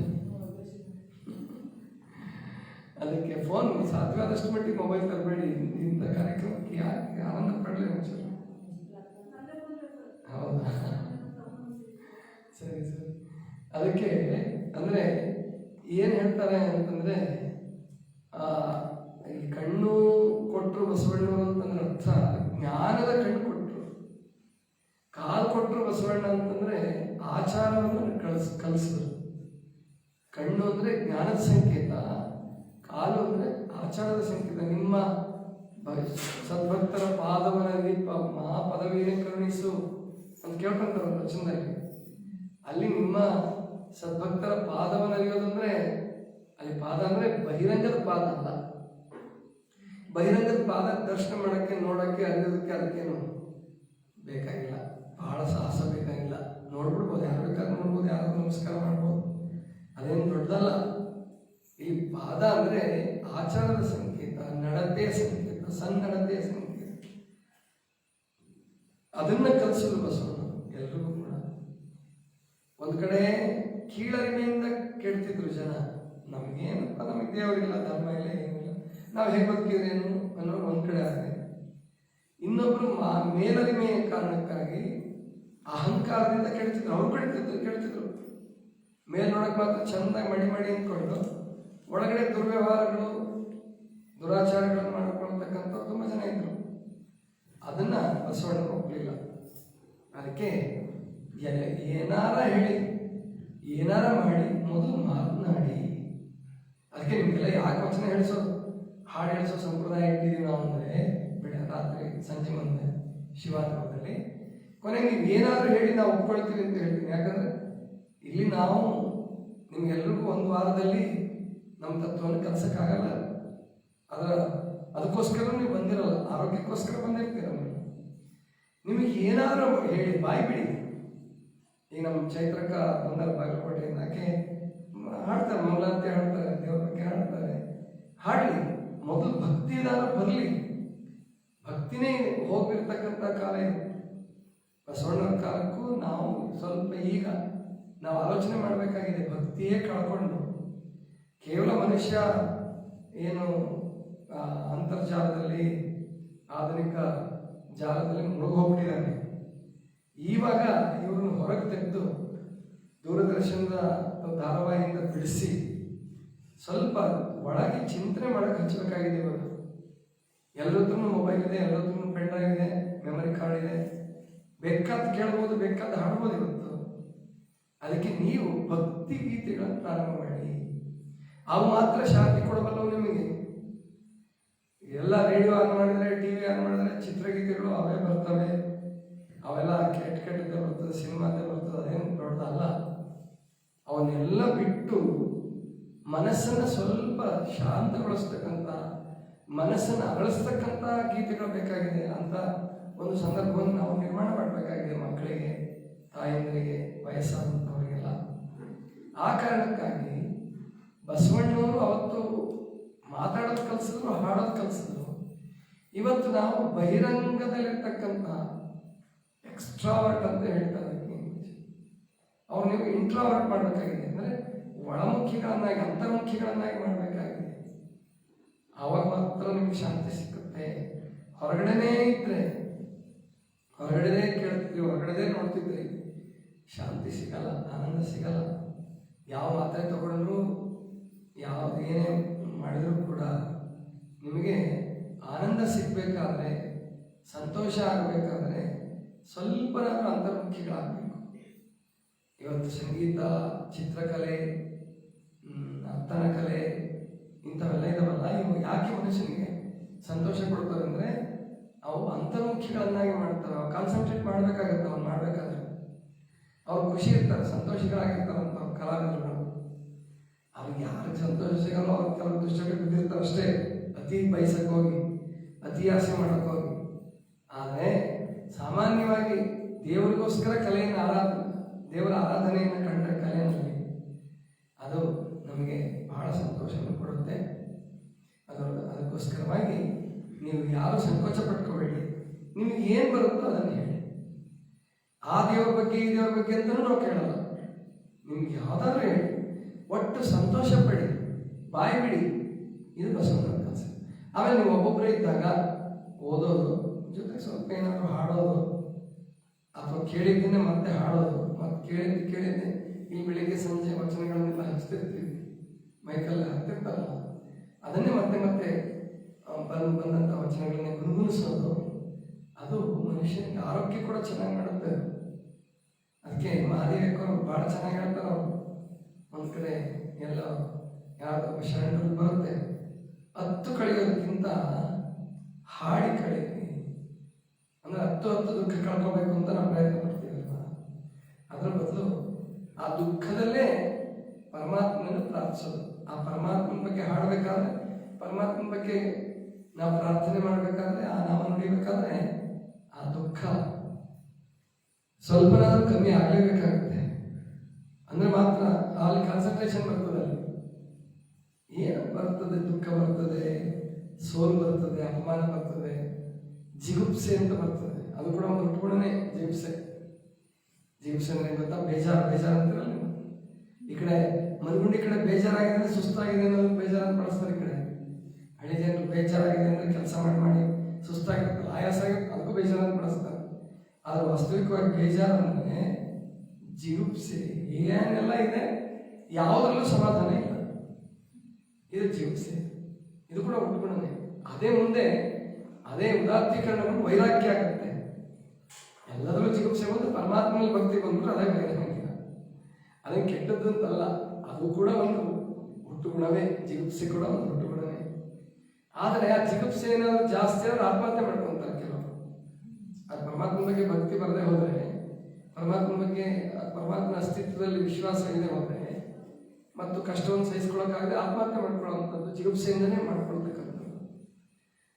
ಅದಕ್ಕೆ ಫೋನ್ ಸಾಧ್ಯವಾದಷ್ಟು ಮಟ್ಟಿಗೆ ಮೊಬೈಲ್ ತರಬೇಡಿ. ಇಂಥ ಕಾರ್ಯಕ್ರಮಕ್ಕೆ ಯಾಕೆ ಆನಂದ ಪಡಲಿ ಒಂಚೂರು. ಹೌದಾ? ಸರಿ ಸರಿ. ಅದಕ್ಕೆ ಅಂದ್ರೆ ಏನು ಹೇಳ್ತಾರೆ ಅಂತಂದ್ರೆ, ಈ ಕಣ್ಣು ಕೊಟ್ಟರು ಬಸವಣ್ಣವರು ಅಂತಂದ್ರೆ ಅರ್ಥ ಜ್ಞಾನದ ಕಣ್ಣು ಕೊಟ್ಟರು. ಕಾಲು ಕೊಟ್ಟರು ಬಸವಣ್ಣ ಅಂತಂದ್ರೆ ಆಚಾರವನ್ನು ಕಲಿಸಿದ್ರು. ಕಣ್ಣು ಅಂದ್ರೆ ಜ್ಞಾನದ ಸಂಕೇತ, ಕಾಲು ಅಂದ್ರೆ ಆಚಾರದ ಸಂಕೇತ. ನಿಮ್ಮ ಸದ್ಭಕ್ತರ ಪಾದವನಲ್ಲಿ ಮಹಾಪದವಿಯನ್ನು ಕರುಣಿಸು ಅಂತ ಕೇಳ್ಕೊಂತಾರೆ ವಚನದಲ್ಲಿ. ಅಲ್ಲಿ ನಿಮ್ಮ ಸದ್ಭಕ್ತರ ಪಾದವನ್ನು ಅರಿಯೋದು ಅಂದ್ರೆ, ಅಲ್ಲಿ ಪಾದ ಅಂದ್ರೆ ಬಹಿರಂಗದ ಪಾದ ಅಲ್ಲ. ಬಹಿರಂಗದ ಪಾದ ದರ್ಶನ ಮಾಡಕ್ಕೆ, ನೋಡಕ್ಕೆ, ಅರಿಯೋದಕ್ಕೆ ಅದಕ್ಕೇನು ಬೇಕಾಗಿಲ್ಲ, ಬಹಳ ಸಾಹಸ ಬೇಕಾಗಿಲ್ಲ. ನೋಡ್ಬಿಡ್ಬೋದು, ಯಾರು ಬೇಕಾದ್ರೂ ನೋಡ್ಬೋದು, ಯಾರು ನಮಸ್ಕಾರ ಮಾಡ್ಬೋದು, ಅದೇನು ದೊಡ್ಡದಲ್ಲ. ಈ ಪಾದ ಅಂದ್ರೆ ಆಚಾರದ ಸಂಕೇತ, ನಡತೆಯ ಸಂಕೇತ, ಸನ್ನಡತೆಯ ಸಂಕೇತ. ಅದನ್ನ ಕಲಿಸೋದು ಬಸವಣ್ಣ ಎಲ್ರಿಗೂ ಕೂಡ. ಒಂದ್ ಕಡೆ ಕೀಳರಿಮೆಯಿಂದ ಕೆಡ್ತಿದ್ರು ಜನ. ನಮಗೇನಪ್ಪ, ನಮಗೆ ದೇವರಿಲ್ಲ, ಧರ್ಮ ಇಲ್ಲ, ಏನಿಲ್ಲ, ನಾವು ಹೇಗೆ ಬದುಕಿದ್ರೇನು ಅನ್ನೋದು ಒಂದ್ ಕಡೆ ಆಗಿದೆ. ಇನ್ನೊಬ್ರು ಮೇಲರಿಮೆಯ ಕಾರಣಕ್ಕಾಗಿ ಅಹಂಕಾರದಿಂದ ಕೆಡ್ತಿದ್ರು. ಅವ್ರು ಕೆಡ್ತಿದ್ರು. ಮೇಲ್ ನೋಡಕ್ ಮಾತ್ರ ಚಂದಾಗಿ ಮಡಿ ಅಂದ್ಕೊಂಡು ಒಳಗಡೆ ದುರ್ವ್ಯವಹಾರಗಳು, ದುರಾಚಾರಗಳನ್ನು ಮಾಡ್ಕೊಳ್ತಕ್ಕಂಥ ಅದನ್ನ ಬಸವಣ್ಣರು ಒಪ್ಪಲಿಲ್ಲ. ಅದಕ್ಕೆ ಏನಾರ ಹೇಳಿ ಏನಾರ ಮಾಡಿ ಮೊದಲು ಮಾತನಾಡಿ. ಅದಕ್ಕೆ ನಿಮಗೆಲ್ಲ ಯಾಕೆ ವಚನ ಹೇಳಿಸೋದು, ಹಾಡು ಹೇಳಿಸೋ ಸಂಪ್ರದಾಯ ಇಟ್ಟಿದ್ದೀವಿ ನಾವು ಅಂದರೆ ರಾತ್ರಿ ಸಂಜೆ ಮುಂದೆ ಶಿವಾತ್ಮದಲ್ಲಿ ಕೊನೆಗೆ ನೀವು ಏನಾದರೂ ಹೇಳಿ ನಾವು ಒಪ್ಕೊಳ್ತೀವಿ ಅಂತ ಹೇಳ್ತೀನಿ. ಯಾಕಂದರೆ ಇಲ್ಲಿ ನಾವು ನಿಮ್ಗೆಲ್ರಿಗೂ ಒಂದು ವಾರದಲ್ಲಿ ನಮ್ಮ ತತ್ವವನ್ನು ಕಲಿಸೋಕ್ಕಾಗಲ್ಲ. ಅದಕ್ಕೋಸ್ಕರ ನೀವು ಬಂದಿರಲ್ಲ, ಆರೋಗ್ಯಕ್ಕೋಸ್ಕರ ಬಂದಿರ್ತೀರ. ನಿಮಗೆ ಏನಾದರೂ ಹೇಳಿ ಬಾಯಿ ಬಿಡಿ. ಈಗ ನಮ್ಮ ಚೈತ್ರಕ್ಕ ಬಂದಾಗ ಬಾಗಲಕೋಟೆಯಿಂದ ಆಕೆ ಹಾಡ್ತಾರೆ, ಮಂಗಳಾರತಿ ಹಾಡ್ತಾರೆ, ದೇವ್ರ ಬಗ್ಗೆ ಹಾಡ್ತಾರೆ. ಹಾಡಲಿ, ಮೊದಲು ಭಕ್ತಿ ಏನಾದ್ರು ಬರಲಿ. ಭಕ್ತಿನೇ ಹೋಗಿರ್ತಕ್ಕಂಥ ಕಾಲ ಇದು. ಬಸವಣ್ಣನ ಕಾಲಕ್ಕೂ ನಾವು ಸ್ವಲ್ಪ ಈಗ ನಾವು ಆಲೋಚನೆ ಮಾಡಬೇಕಾಗಿದೆ. ಭಕ್ತಿಯೇ ಕಳ್ಕೊಂಡು ಕೇವಲ ಮನುಷ್ಯ ಏನು ಅಂತರ್ಜಾಲದಲ್ಲಿ ಆಧುನಿಕ ಜಾಲದಲ್ಲಿ ಮುಳುಗೋಗ್ಬಿಟ್ಟಿದ್ದಾನೆ. ಇವಾಗ ಇವ್ರನ್ನ ಹೊರಗೆ ತೆಗೆದು ದೂರದರ್ಶನದ ಧಾರಾವಾಹಿಯಿಂದ ಬಿಡಿಸಿ ಸ್ವಲ್ಪ ಒಳಗೆ ಚಿಂತನೆ ಮಾಡಕ್ಕೆ ಹಚ್ಚಬೇಕಾಗಿದೆ. ಇವಾಗ ಎಲ್ಲರತ್ರ ಮೊಬೈಲ್ ಇದೆ, ಎಲ್ಲರತ್ರ ಪೆನ್ ಡ್ರೈವ್ ಇದೆ, ಮೆಮೊರಿ ಕಾರ್ಡ್ ಇದೆ, ಬೇಕಾದ ಕೇಳ್ಬೋದು, ಬೇಕಾದ ಹಾಡ್ಬೋದು ಇವತ್ತು. ಅದಕ್ಕೆ ನೀವು ಭಕ್ತಿ ಗೀತೆಗಳನ್ನು ಪ್ರಾರಂಭ ಮಾಡಿ. ಅವು ಮಾತ್ರ ಶಾಂತಿ ಕೊಡಬಲ್ಲವು ನಿಮಗೆ. ಎಲ್ಲ ರೇಡಿಯೋ ಆನ್ ಮಾಡಿದರೆ, ಟಿವಿ ಆನ್ ಮಾಡಿದರೆ ಚಿತ್ರಗೀತೆಗಳು ಅವೇ ಬರ್ತವೆ. ಅವೆಲ್ಲ ಕೆಟ್ಟದ್ದೇ ಬರ್ತದೆ, ಸಿನಿಮಾದೇ ಬರ್ತದೆ, ಅದೇನು ದೊಡ್ಡದಲ್ಲ. ಅವನ್ನೆಲ್ಲ ಬಿಟ್ಟು ಮನಸ್ಸನ್ನು ಸ್ವಲ್ಪ ಶಾಂತಗೊಳಿಸ್ತಕ್ಕಂಥ, ಮನಸ್ಸನ್ನು ಅರಳಿಸ್ತಕ್ಕಂಥ ಗೀತೆಗಳು ಬೇಕಾಗಿದೆ ಅಂತ ಒಂದು ಸಂದರ್ಭವನ್ನು ನಾವು ನಿರ್ಮಾಣ ಮಾಡಬೇಕಾಗಿದೆ. ಮಕ್ಕಳಿಗೆ, ತಾಯಂದರಿಗೆ, ವಯಸ್ಸಾದಂಥವರಿಗೆಲ್ಲ. ಆ ಕಾರಣಕ್ಕಾಗಿ ಬಸವಣ್ಣವರು ಅವತ್ತು ಮಾತಾಡೋದು ಕಲಿಸಿದ್ರು, ಹಾಡೋದು ಕಲಿಸಿದ್ರು. ಇವತ್ತು ನಾವು ಬಹಿರಂಗದಲ್ಲಿರ್ತಕ್ಕಂಥ ಎಕ್ಸ್ಟ್ರಾವರ್ಟ್ ಅಂತ ಹೇಳ್ತಾರೆ. ಅವ್ರು ನೀವು ಇಂಟ್ರಾವರ್ಟ್ ಮಾಡಬೇಕಾಗಿದೆ. ಅಂದರೆ ಒಳಮುಖಿಗಳನ್ನಾಗಿ, ಅಂತರ್ಮುಖಿಗಳನ್ನಾಗಿ ಮಾಡಬೇಕಾಗಿದೆ. ಆವಾಗ ಮಾತ್ರ ನಿಮ್ಗೆ ಶಾಂತಿ ಸಿಕ್ಕುತ್ತೆ. ಹೊರಗಡೆನೇ ಇದ್ರೆ, ಹೊರಗಡೆನೇ ಕೇಳ್ತಿದ್ರಿ, ಹೊರಗಡೆನೇ ನೋಡ್ತಿದ್ರಿ, ಶಾಂತಿ ಸಿಗಲ್ಲ, ಆನಂದ ಸಿಗಲ್ಲ. ಯಾವ ಮಾತ್ರೆ ತಗೊಂಡ್ರು, ಯಾವುದೇನೇ ಮಾಡಿದರೂ ಕೂಡ ನಿಮಗೆ ಆನಂದ ಸಿಗಬೇಕಾದ್ರೆ, ಸಂತೋಷ ಆಗಬೇಕಾದ್ರೆ ಸ್ವಲ್ಪನಾದರೂ ಅಂತರ್ಮುಖಿಗಳಾಗಬೇಕು. ಇವತ್ತು ಸಂಗೀತ, ಚಿತ್ರಕಲೆ, ನರ್ತನ ಕಲೆ ಇಂಥವೆಲ್ಲ ಇದಾವಲ್ಲ, ಇವು ಯಾಕೆ ಮನುಷ್ಯನಿಗೆ ಸಂತೋಷ ಕೊಡ್ತವೆ ಅಂದರೆ ಅವು ಅಂತರ್ಮುಖಿಗಳನ್ನಾಗಿ ಮಾಡ್ತಾರೆ. ಅವು ಕಾನ್ಸಂಟ್ರೇಟ್ ಮಾಡಬೇಕಾಗತ್ತೆ. ಅವ್ನು ಮಾಡಬೇಕಾದ್ರೆ ಅವ್ರು ಖುಷಿ ಇರ್ತಾರೆ, ಸಂತೋಷಗಳಾಗಿರ್ತಾರಂತ ಕಲಾವಿದರುಗಳು. ಅವ್ರಿಗೆ ಯಾರಿಗೆ ಸಂತೋಷ ಸಿಗಲ್ಲೋ ಅವ್ರು ಕೆಲವು ದುಷ್ಟಕ್ಕೆ ಬಿದ್ದಿರ್ತಾರೆ ಅಷ್ಟೇ, ಅತಿ ಬಯಸಕ್ಕೆ ಹೋಗಿ, ಅತಿ ಆಸೆ ಮಾಡೋಕ್ಕೆ ಹೋಗಿ. ಆದರೆ ಸಾಮಾನ್ಯವಾಗಿ ದೇವರಿಗೋಸ್ಕರ ಕಲೆಯನ್ನು ದೇವರ ಆರಾಧನೆಯನ್ನು ಕಂಡ್ರೆ ಕಲೆಯಲ್ಲಿ ಅದು ನಮಗೆ ಬಹಳ ಸಂತೋಷವನ್ನು ಕೊಡುತ್ತೆ. ಅದಕ್ಕೋಸ್ಕರವಾಗಿ ನೀವು ಯಾರು ಸಂಕೋಚ ಪಟ್ಕೋಬೇಡಿ. ನಿಮಗೆ ಏನು ಬರುತ್ತೋ ಅದನ್ನು ಹೇಳಿ. ಆ ದೇವ್ರ ಬಗ್ಗೆ ಈ ದೇವ್ರ ಬಗ್ಗೆ ಅಂತಲೂ ನಾವು ಕೇಳಲ್ಲ. ನಿಮ್ಗೆ ಯಾವುದಾದ್ರೂ ಹೇಳಿ, ಒಟ್ಟು ಸಂತೋಷ ಪಡಿ, ಬಾಯಿ ಬಿಡಿ. ಇದು ಬಸವಣ್ಣನ ಕೆಲಸ. ಆಮೇಲೆ ನೀವು ಒಬ್ಬೊಬ್ಬರೇ ಇದ್ದಾಗ ಓದೋದು, ಜೊತೆಗೆ ಸ್ವಲ್ಪ ಏನಾದರೂ ಹಾಡೋದು, ಅಥವಾ ಕೇಳಿದ್ದನ್ನೇ ಮತ್ತೆ ಹಾಡೋದು, ಮತ್ತೆ ಕೇಳಿದ್ದೆ ಈ ಬೆಳಿಗ್ಗೆ ಸಂಜೆ ವಚನಗಳನ್ನೆಲ್ಲ ಹಚ್ತಿರ್ತೀವಿ, ಮೈಕಲ್ಲಿ ಹತ್ತಿರ್ತಾರಲ್ಲ, ಅದನ್ನೇ ಮತ್ತೆ ಬಂದಂಥ ವಚನಗಳನ್ನೇ ಗುಣಗುಣಿಸೋದು. ಅದು ಮನುಷ್ಯನಿಗೆ ಆರೋಗ್ಯ ಕೂಡ ಚೆನ್ನಾಗಿ ಮಾಡುತ್ತೆ. ಅದಕ್ಕೆ ಮಹಾದೇವಕ್ಕವರು ಭಾಳ ಚೆನ್ನಾಗಿ ಹೇಳ್ತಾರೆ. ಅವರು ಒಂದು ಕಡೆ ಎಲ್ಲ ಯಾವುದೋ ಶರಣರು ಬರುತ್ತೆ, 10 ಕಳೆಯೋದಕ್ಕಿಂತ ಹಾಡಿ ಕಳೀರಿ. ಅಂದರೆ 10 ದುಃಖ ಕಳ್ಕೋಬೇಕು ಅಂತ ನಾವು ಪ್ರಯತ್ನ ಪಡ್ತೀವಲ್ವ, ಅದರ ಬದಲು ಆ ದುಃಖದಲ್ಲೇ ಪರಮಾತ್ಮನನ್ನು ಪ್ರಾರ್ಥಿಸೋದು. ಆ ಪರಮಾತ್ಮನ ಬಗ್ಗೆ ಹಾಡಬೇಕಾದ್ರೆ, ಪರಮಾತ್ಮನ ಬಗ್ಗೆ ನಾವು ಪ್ರಾರ್ಥನೆ ಮಾಡಬೇಕಾದ್ರೆ, ಆ ನಾಮ ನುಡಿಬೇಕಾದ್ರೆ ಆ ದುಃಖ ಸ್ವಲ್ಪನಾದ್ರೂ ಕಮ್ಮಿ ಆಗಲೇಬೇಕಾಗುತ್ತೆ. ಅಂದರೆ ಮಾತ್ರ ಅಲ್ಲಿ ಕಾನ್ಸಂಟ್ರೇಷನ್ ಬರ್ತದೆ. ಅಲ್ಲಿ ಏನು ಬರ್ತದೆ? ದುಃಖ ಬರ್ತದೆ, ಸೋಲು ಬರ್ತದೆ, ಅಪಮಾನ ಬರ್ತದೆ, ಜಿಗುಪ್ಸೆ ಅಂತ ಬರ್ತದೆ. ಅದು ಕೂಡ ಒಂದು ಹುಟ್ಟುಗುಣನೇ ಜಿಗುಪ್ಸೆ. ಜಿಗುಪ್ಸೆ ಅಂದರೆ ಗೊತ್ತಾ? ಬೇಜಾರು ಅಂತಿರಲ್ಲ. ಈ ಕಡೆ ಮನಗುಂಡಿ ಕಡೆ ಬೇಜಾರಾಗಿದೆ ಅಂದರೆ ಸುಸ್ತಾಗಿದೆ ಅನ್ನೋದು ಬೇಜಾರನ್ನು ಬಳಸ್ತಾರೆ. ಈ ಕಡೆ ಹಳ್ಳಿ ಜನರು ಬೇಜಾರಾಗಿದೆ ಅಂದರೆ ಕೆಲಸ ಮಾಡಿ ಸುಸ್ತಾಗಿರ್ತಲ್ಲ, ಆಯಾಸ ಆಗಿರುತ್ತೆ, ಅದಕ್ಕೂ ಬೇಜಾರನ್ನು ಬಳಸ್ತಾರೆ. ಆದರೆ ವಾಸ್ತವಿಕವಾಗಿ ಬೇಜಾರು ಅಂದರೆ ಜಿಗುಪ್ಸೆ. ಏನೆಲ್ಲ ಇದೆ, ಯಾವುದರಲ್ಲೂ ಸಮಾಧಾನ ಇಲ್ಲ, ಇದು ಜಿಗುಪ್ಸೆ. ಇದು ಕೂಡ ಹುಟ್ಟುಗುಣನೇ. ಅದೇ ಮುಂದೆ ಅದೇ ಉದಾತ್ತೀಕರಣವನ್ನು ವೈರಾಗ್ಯ ಆಗುತ್ತೆ. ಎಲ್ಲದರಲ್ಲೂ ಜಿಗುಪ್ಸೆ ಬಂದು ಪರಮಾತ್ಮನಲ್ಲಿ ಭಕ್ತಿ ಬಂದರೂ ಅದೇ ವೈರಾಗ್ಯ. ಅದೇ ಕೆಟ್ಟದ್ದು ಅಂತಲ್ಲ, ಅದು ಕೂಡ ಒಂದು ಹುಟ್ಟು ಗುಣವೇ, ಜಿಗುಪ್ಸೆ ಕೂಡ ಒಂದು ಹುಟ್ಟು ಗುಣವೇ. ಆದರೆ ಆ ಜಿಗುಪ್ಸೆ ಏನಾದರೂ ಜಾಸ್ತಿ ಆದ್ರೆ ಆತ್ಮಹತ್ಯೆ ಮಾಡ್ಕೊಂತಾರೆ ಕೆಲವರು. ಅದು ಪರಮಾತ್ಮನ ಬಗ್ಗೆ ಭಕ್ತಿ ಬರದೇ ಹೋದರೆ, ಪರಮಾತ್ಮನ ಬಗ್ಗೆ ಪರಮಾತ್ಮನ ಅಸ್ತಿತ್ವದಲ್ಲಿ ವಿಶ್ವಾಸ ಇದೆ ಹೋದರೆ ಮತ್ತು ಕಷ್ಟವನ್ನು ಸಹಿಸ್ಕೊಳ್ಳೋಕ್ಕಾಗದೆ ಆತ್ಮಹತ್ಯೆ ಮಾಡ್ಕೊಳ್ಳೋವಂಥದ್ದು ಜಿಗುಪ್ಸೆಯಿಂದನೇ ಮಾಡ್ಕೊಳ್ತಕ್ಕಂಥದ್ದು.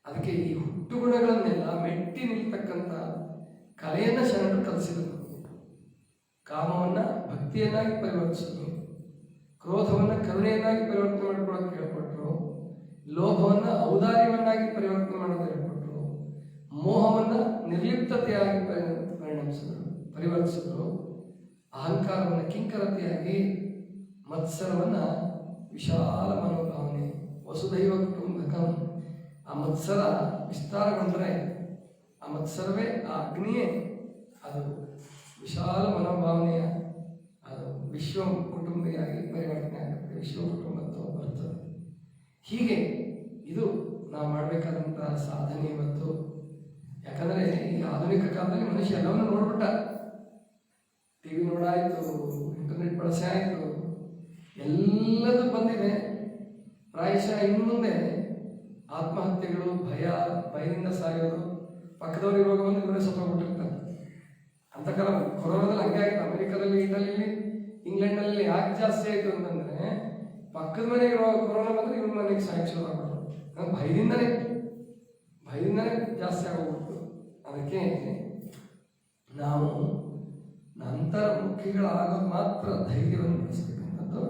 ಅದಕ್ಕೆ ಈ ಹುಟ್ಟು ಗುಣಗಳನ್ನೆಲ್ಲ ಮೆಟ್ಟಿ ನಿಲ್ತಕ್ಕಂಥ ಕಲೆಯನ್ನು ಶರಣರು ಕಲಿಸಿದರು. ಕಾಮವನ್ನು ಭಕ್ತಿಯನ್ನಾಗಿ ಪರಿವರ್ತಿಸಿದ್ರು, ಕ್ರೋಧವನ್ನು ಕರುಣೆಯನ್ನಾಗಿ ಪರಿವರ್ತನೆ ಮಾಡ್ಕೊಳ್ಳೋಕೆ ಹೇಳ್ಕೊಟ್ರು, ಲೋಭವನ್ನು ಔದಾರ್ಯವನ್ನಾಗಿ ಪರಿವರ್ತನೆ ಮಾಡೋದು ಹೇಳ್ಕೊಟ್ರು, ಮೋಹವನ್ನು ನಿರ್ಲಿಪ್ತತೆಯಾಗಿ ಪರಿವರ್ತಿಸಿದ್ರು, ಅಹಂಕಾರವನ್ನು ಕಿಂಕರತೆಯಾಗಿ, ಮತ್ಸರವನ್ನು ವಿಶಾಲ ಮನೋಭಾವನೆ, ವಸುದೈವ ಕುಟುಂಬಕಂ. ಆ ಮತ್ಸರ ವಿಸ್ತಾರಗೊಂಡ್ರೆ ಆ ಮತ್ಸರವೇ, ಆ ಅಗ್ನಿಯೇ, ಅದು ವಿಶಾಲ ಮನೋಭಾವನೆಯ ಅದು ವಿಶ್ವ ಕುಟುಂಬಿಯಾಗಿ ಪರಿವರ್ತನೆ ಆಗುತ್ತೆ, ವಿಶ್ವ ಕುಟುಂಬತ್ವ ಬರ್ತದೆ. ಹೀಗೆ ಇದು ನಾವು ಮಾಡಬೇಕಾದಂಥ ಸಾಧನೆ ಇವತ್ತು. ಯಾಕಂದರೆ ಈ ಆಧುನಿಕ ಕಾಲದಲ್ಲಿ ಮನುಷ್ಯ ಎಲ್ಲವನ್ನೂ ನೋಡ್ಬಿಟ್ಟ. ಟಿ ವಿ ನೋಡಾಯಿತು, ಇಂಟರ್ನೆಟ್ ಬಳಸೆ ಆಯಿತು, ಎಲ್ಲದೂ ಬಂದಿದೆ. ಪ್ರಾಯಶಃ ಇನ್ನು ಮುಂದೆ ಆತ್ಮಹತ್ಯೆಗಳು, ಭಯದಿಂದ ಸಾಯೋದು, ಪಕ್ಕದವ್ರಿಗೆ ರೋಗ ಬಂದು ಇವರೇ ಸತ್ತೋಗ್ಬಿಟ್ಟಿರ್ತಾರೆ ಅಂತ ಕಾಲ. ಕೊರೋನಾದಲ್ಲಿ ಹಂಗೆ ಆಗಿದೆ. ಅಮೆರಿಕಾದಲ್ಲಿ, ಇಟಲಿಯಲ್ಲಿ, ಇಂಗ್ಲೆಂಡಲ್ಲಿ ಯಾಕೆ ಜಾಸ್ತಿ ಆಯಿತು ಅಂತಂದರೆ ಪಕ್ಕದ ಮನೆಗೆ ಕೊರೋನಾ ಬಂದರೆ ಇವ್ರ ಮನೆಗೆ ಸಾಯಿಸೋದು ಆಗ್ಬಿಟ್ಟು ಭಯದಿಂದನೇ ಜಾಸ್ತಿ ಆಗೋಗ್ಬಿಟ್ಟು. ಅದಕ್ಕೆ ನಾವು ಅಂತರ್ಮುಖಿಗಳಾಗೋದು ಮಾತ್ರ ಧೈರ್ಯವನ್ನು ಬೆಳೆಸಬೇಕಂಥದ್ದು.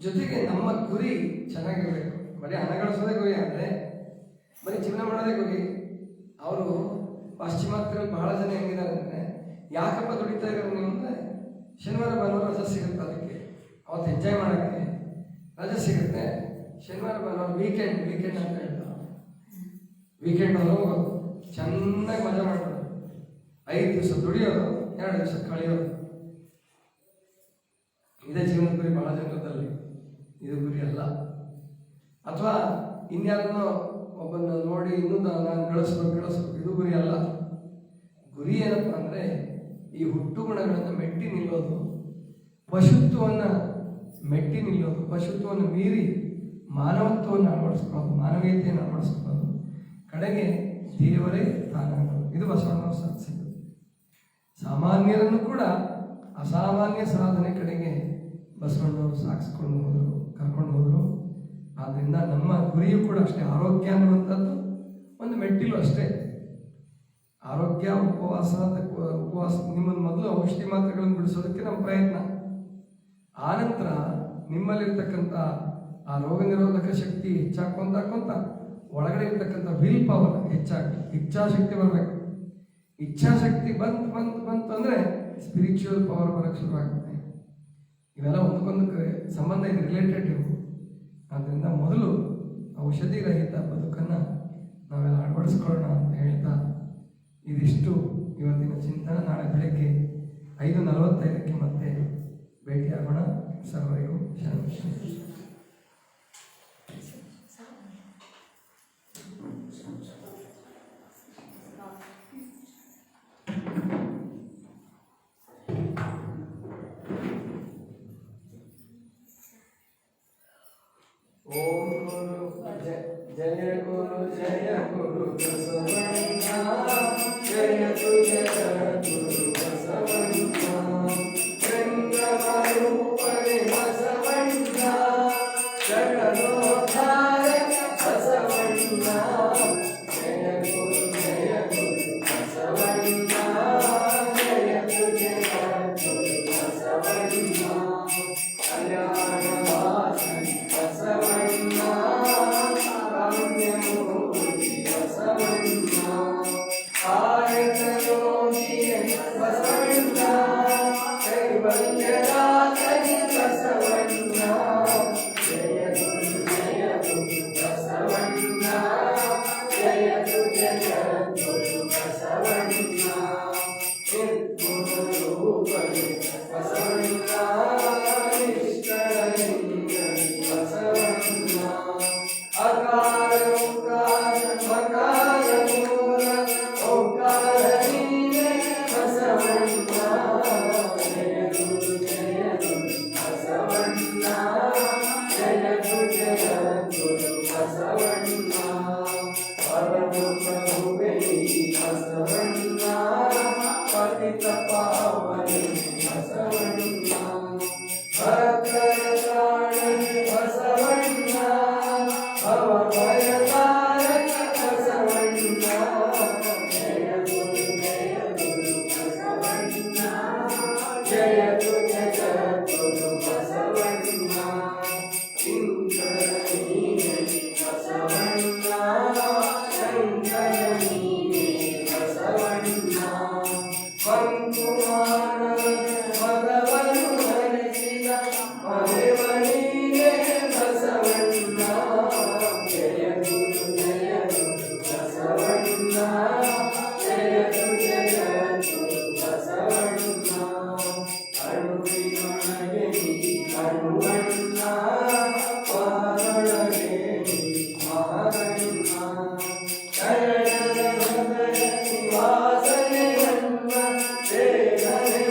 ಜೊತೆಗೆ ನಮ್ಮ ಗುರಿ ಚೆನ್ನಾಗಿರಬೇಕು. ಬರೀ ಹಣ ಗಳಿಸೋದೇ ಗುರಿ ಆದರೆ, ಬರೀ ಜೀವನ ಮಾಡೋದೇ ಗುರಿ. ಅವರು ಪಾಶ್ಚಿಮಾತ್ಯರಲ್ಲಿ ಬಹಳ ಜನ ಹೆಂಗಿದ್ದಾರೆ ಅಂದರೆ, ಯಾಕಪ್ಪ ದುಡಿತಾ ಇದ್ದಾರೆ ನೀವು ಅಂದರೆ, ಶನಿವಾರ ಭಾನುವಾರ ರಜೆ ಸಿಗುತ್ತೆ, ಅದಕ್ಕೆ ಅವತ್ತು ಎಂಜಾಯ್ ಮಾಡೋಕ್ಕೆ ರಜೆ ಸಿಗುತ್ತೆ. ಶನಿವಾರ ಭಾನುವಾರ ವೀಕೆಂಡ್ ಅಂತ ಹೇಳ್ತಾರೆ. ವೀಕೆಂಡ್ ಹೋಗೋದು, ಚೆನ್ನಾಗಿ ಮಜಾ ಮಾಡೋದು, 5 ದಿವಸ ದುಡಿಯೋದು, 2 ದಿವಸ ಕಳೆಯೋದು. ಇದೇ ಜೀವನದ ಗುರಿ ಬಹಳ ಜನರಲ್ಲಿ. ಇದು ಗುರಿ ಅಲ್ಲ. ಅಥವಾ ಇನ್ಯಾರನ್ನೋ ಒಬ್ಬನ ನೋಡಿ ಇನ್ನೂ ನಾನು ಗಳಿಸ್ಬೇಕು, ಇದು ಗುರಿ ಅಲ್ಲ. ಗುರಿ ಏನಪ್ಪ ಅಂದರೆ ಈ ಹುಟ್ಟು ಗುಣಗಳನ್ನು ಮೆಟ್ಟಿ ನಿಲ್ಲೋದು, ಪಶುತ್ವವನ್ನು ಮೆಟ್ಟಿ ನಿಲ್ಲೋದು, ಪಶುತ್ವವನ್ನು ಮೀರಿ ಮಾನವತ್ವವನ್ನು ಅಳವಡಿಸ್ಕೊಳ್ಳೋದು, ಮಾನವೀಯತೆಯನ್ನು ಅಳವಡಿಸ್ಕೊಳ್ಳೋದು, ಕಡೆಗೆ ದೇವರೇ ತಾನಾಗೋದು. ಇದು ಬಸವಣ್ಣವರು ಸಾಧಿಸಿದ್ದು. ಸಾಮಾನ್ಯರನ್ನು ಕೂಡ ಅಸಾಮಾನ್ಯ ಸಾಧನೆ ಕಡೆಗೆ ಬಸವಣ್ಣವರು ಸಾಗಿಸ್ಕೊಂಡು ಹೋದರು, ಕರ್ಕೊಂಡು ಹೋದರು. ಆದ್ದರಿಂದ ನಮ್ಮ ಗುರಿಯೂ ಕೂಡ ಅಷ್ಟೇ. ಆರೋಗ್ಯ ಅನ್ನುವಂಥದ್ದು ಒಂದು ಮೆಟ್ಟಿಲು ಅಷ್ಟೇ. ಆರೋಗ್ಯ, ಉಪವಾಸ ನಿಮ್ಮನ್ನು ಮೊದಲು ಔಷಧಿ ಮಾತ್ರೆಗಳನ್ನು ಬಿಡಿಸೋದಕ್ಕೆ ನಮ್ಮ ಪ್ರಯತ್ನ. ಆನಂತರ ನಿಮ್ಮಲ್ಲಿರ್ತಕ್ಕಂಥ ಆ ರೋಗ ನಿರೋಧಕ ಶಕ್ತಿ ಹೆಚ್ಚಾಕೊಂತ ಒಳಗಡೆ ಇರ್ತಕ್ಕಂಥ ವಿಲ್ ಪವರ್ ಹೆಚ್ಚಾಗಿ ಇಚ್ಛಾಶಕ್ತಿ ಬರಬೇಕು. ಇಚ್ಛಾಶಕ್ತಿ ಬಂತು ಅಂದರೆ ಸ್ಪಿರಿಚುವಲ್ ಪವರ್ ಬರೋಕ್ಕೆ ಶುರುವಾಗುತ್ತೆ. ಇವೆಲ್ಲ ಒಂದಕ್ಕೊಂದಕ್ಕೆ ಸಂಬಂಧ ಇದೆ, ರಿಲೇಟೆಡ್ ಇವು. ಆದ್ದರಿಂದ ಮೊದಲು ಔಷಧಿ ರಹಿತ ಬದುಕನ್ನು ನಾವೆಲ್ಲ ಅಳವಡಿಸ್ಕೊಳ್ಳೋಣ ಅಂತ ಹೇಳ್ತಾ, ಇದಿಷ್ಟು ಇವತ್ತಿನ ಚಿಂತನೆ. ನಾಳೆ ಬೆಳಗ್ಗೆ 5:45 ಮತ್ತೆ ಭೇಟಿಯಾಗೋಣ. ಸರ್ವರಿಗೂ ಶರಣ. ಓಂ ಗುರು ಜಯ ಗುರು ಜಯ ಗುರು ಬಸವಣ್ಣ, ಜಯ ಗುರು ಬಸವಣ್ಣ, ಚಂದ್ರಮರೂಪಣೆ ಬಸವಣ್ಣ, ಜಗದೋದ್ಧಾರ ಬಸವಣ್ಣ, ಜಯ ಗುರು ಬಸವಣ್ಣ, ಜಯ ಗುರು ಬಸವಣ್ಣ, ಕಲ್ಯಾಣವಾಸನ ಬಸವಣ್ಣ, ಕಾರುಣ್ಯಮೂರ್ತಿ ಬಸವಣ್ಣ, ಆಯತಯೋಗಿ ಬಸವಣ್ಣ, ಕೈವಲ್ಯದಾತನಿ ಬಸವಣ್ಣ, ಜಯ ಗುರು ಬಸವಣ್ಣ, ಜಯ ಗುರು ಬಸವಣ್ಣ, ನಿರ್ಗುಣ ರೂಪಣೆ ಬಸವಣ್ಣ, ಬಸವಣ್ಣ, ಅಕಾರ ಮಕಾರ ಪಾವನೆ ಬಸವಣ್ಣ ಭಕ್ತರ ಪ್ರಾಣನೆ ಬಸವಣ್ಣ ಭವ ಭಯ ತಾರಕ ಬಸವಣ್ಣ ಜಯ ಗುರು ಬಸವಣ್ಣ ಜಯ ಗುರು ಜಗದ್ಗುರು ಬಸವಣ್ಣ ಶಂಕರ ನೀನೆ ಬಸವಣ್ಣ ಶಂಕರ ನೀನೆ ಬಸವಣ್ಣ ಪಂಕುಮಾನ ಮಗವನ್ನು ಹರಿಸಿದ ಮನೆಮಣಿಗೆ ಬಸವಣ್ಣ ಜಯ ಗುರು ಬಸವಣ್ಣ ಜಯ ಗುರು ಜಗದ್ಗುರು ಬಸವಣ್ಣ ಅಣುವಿನೊಳಗೆ ಅಣುವಣ್ಣ ಪಾದೊಳಗೆ ಮಹಾರಣ್ಣ ಶರಣರ ಹೃದಯ ನಿವಾಸನೆ ನಮ್ಮ ವೇದನೆ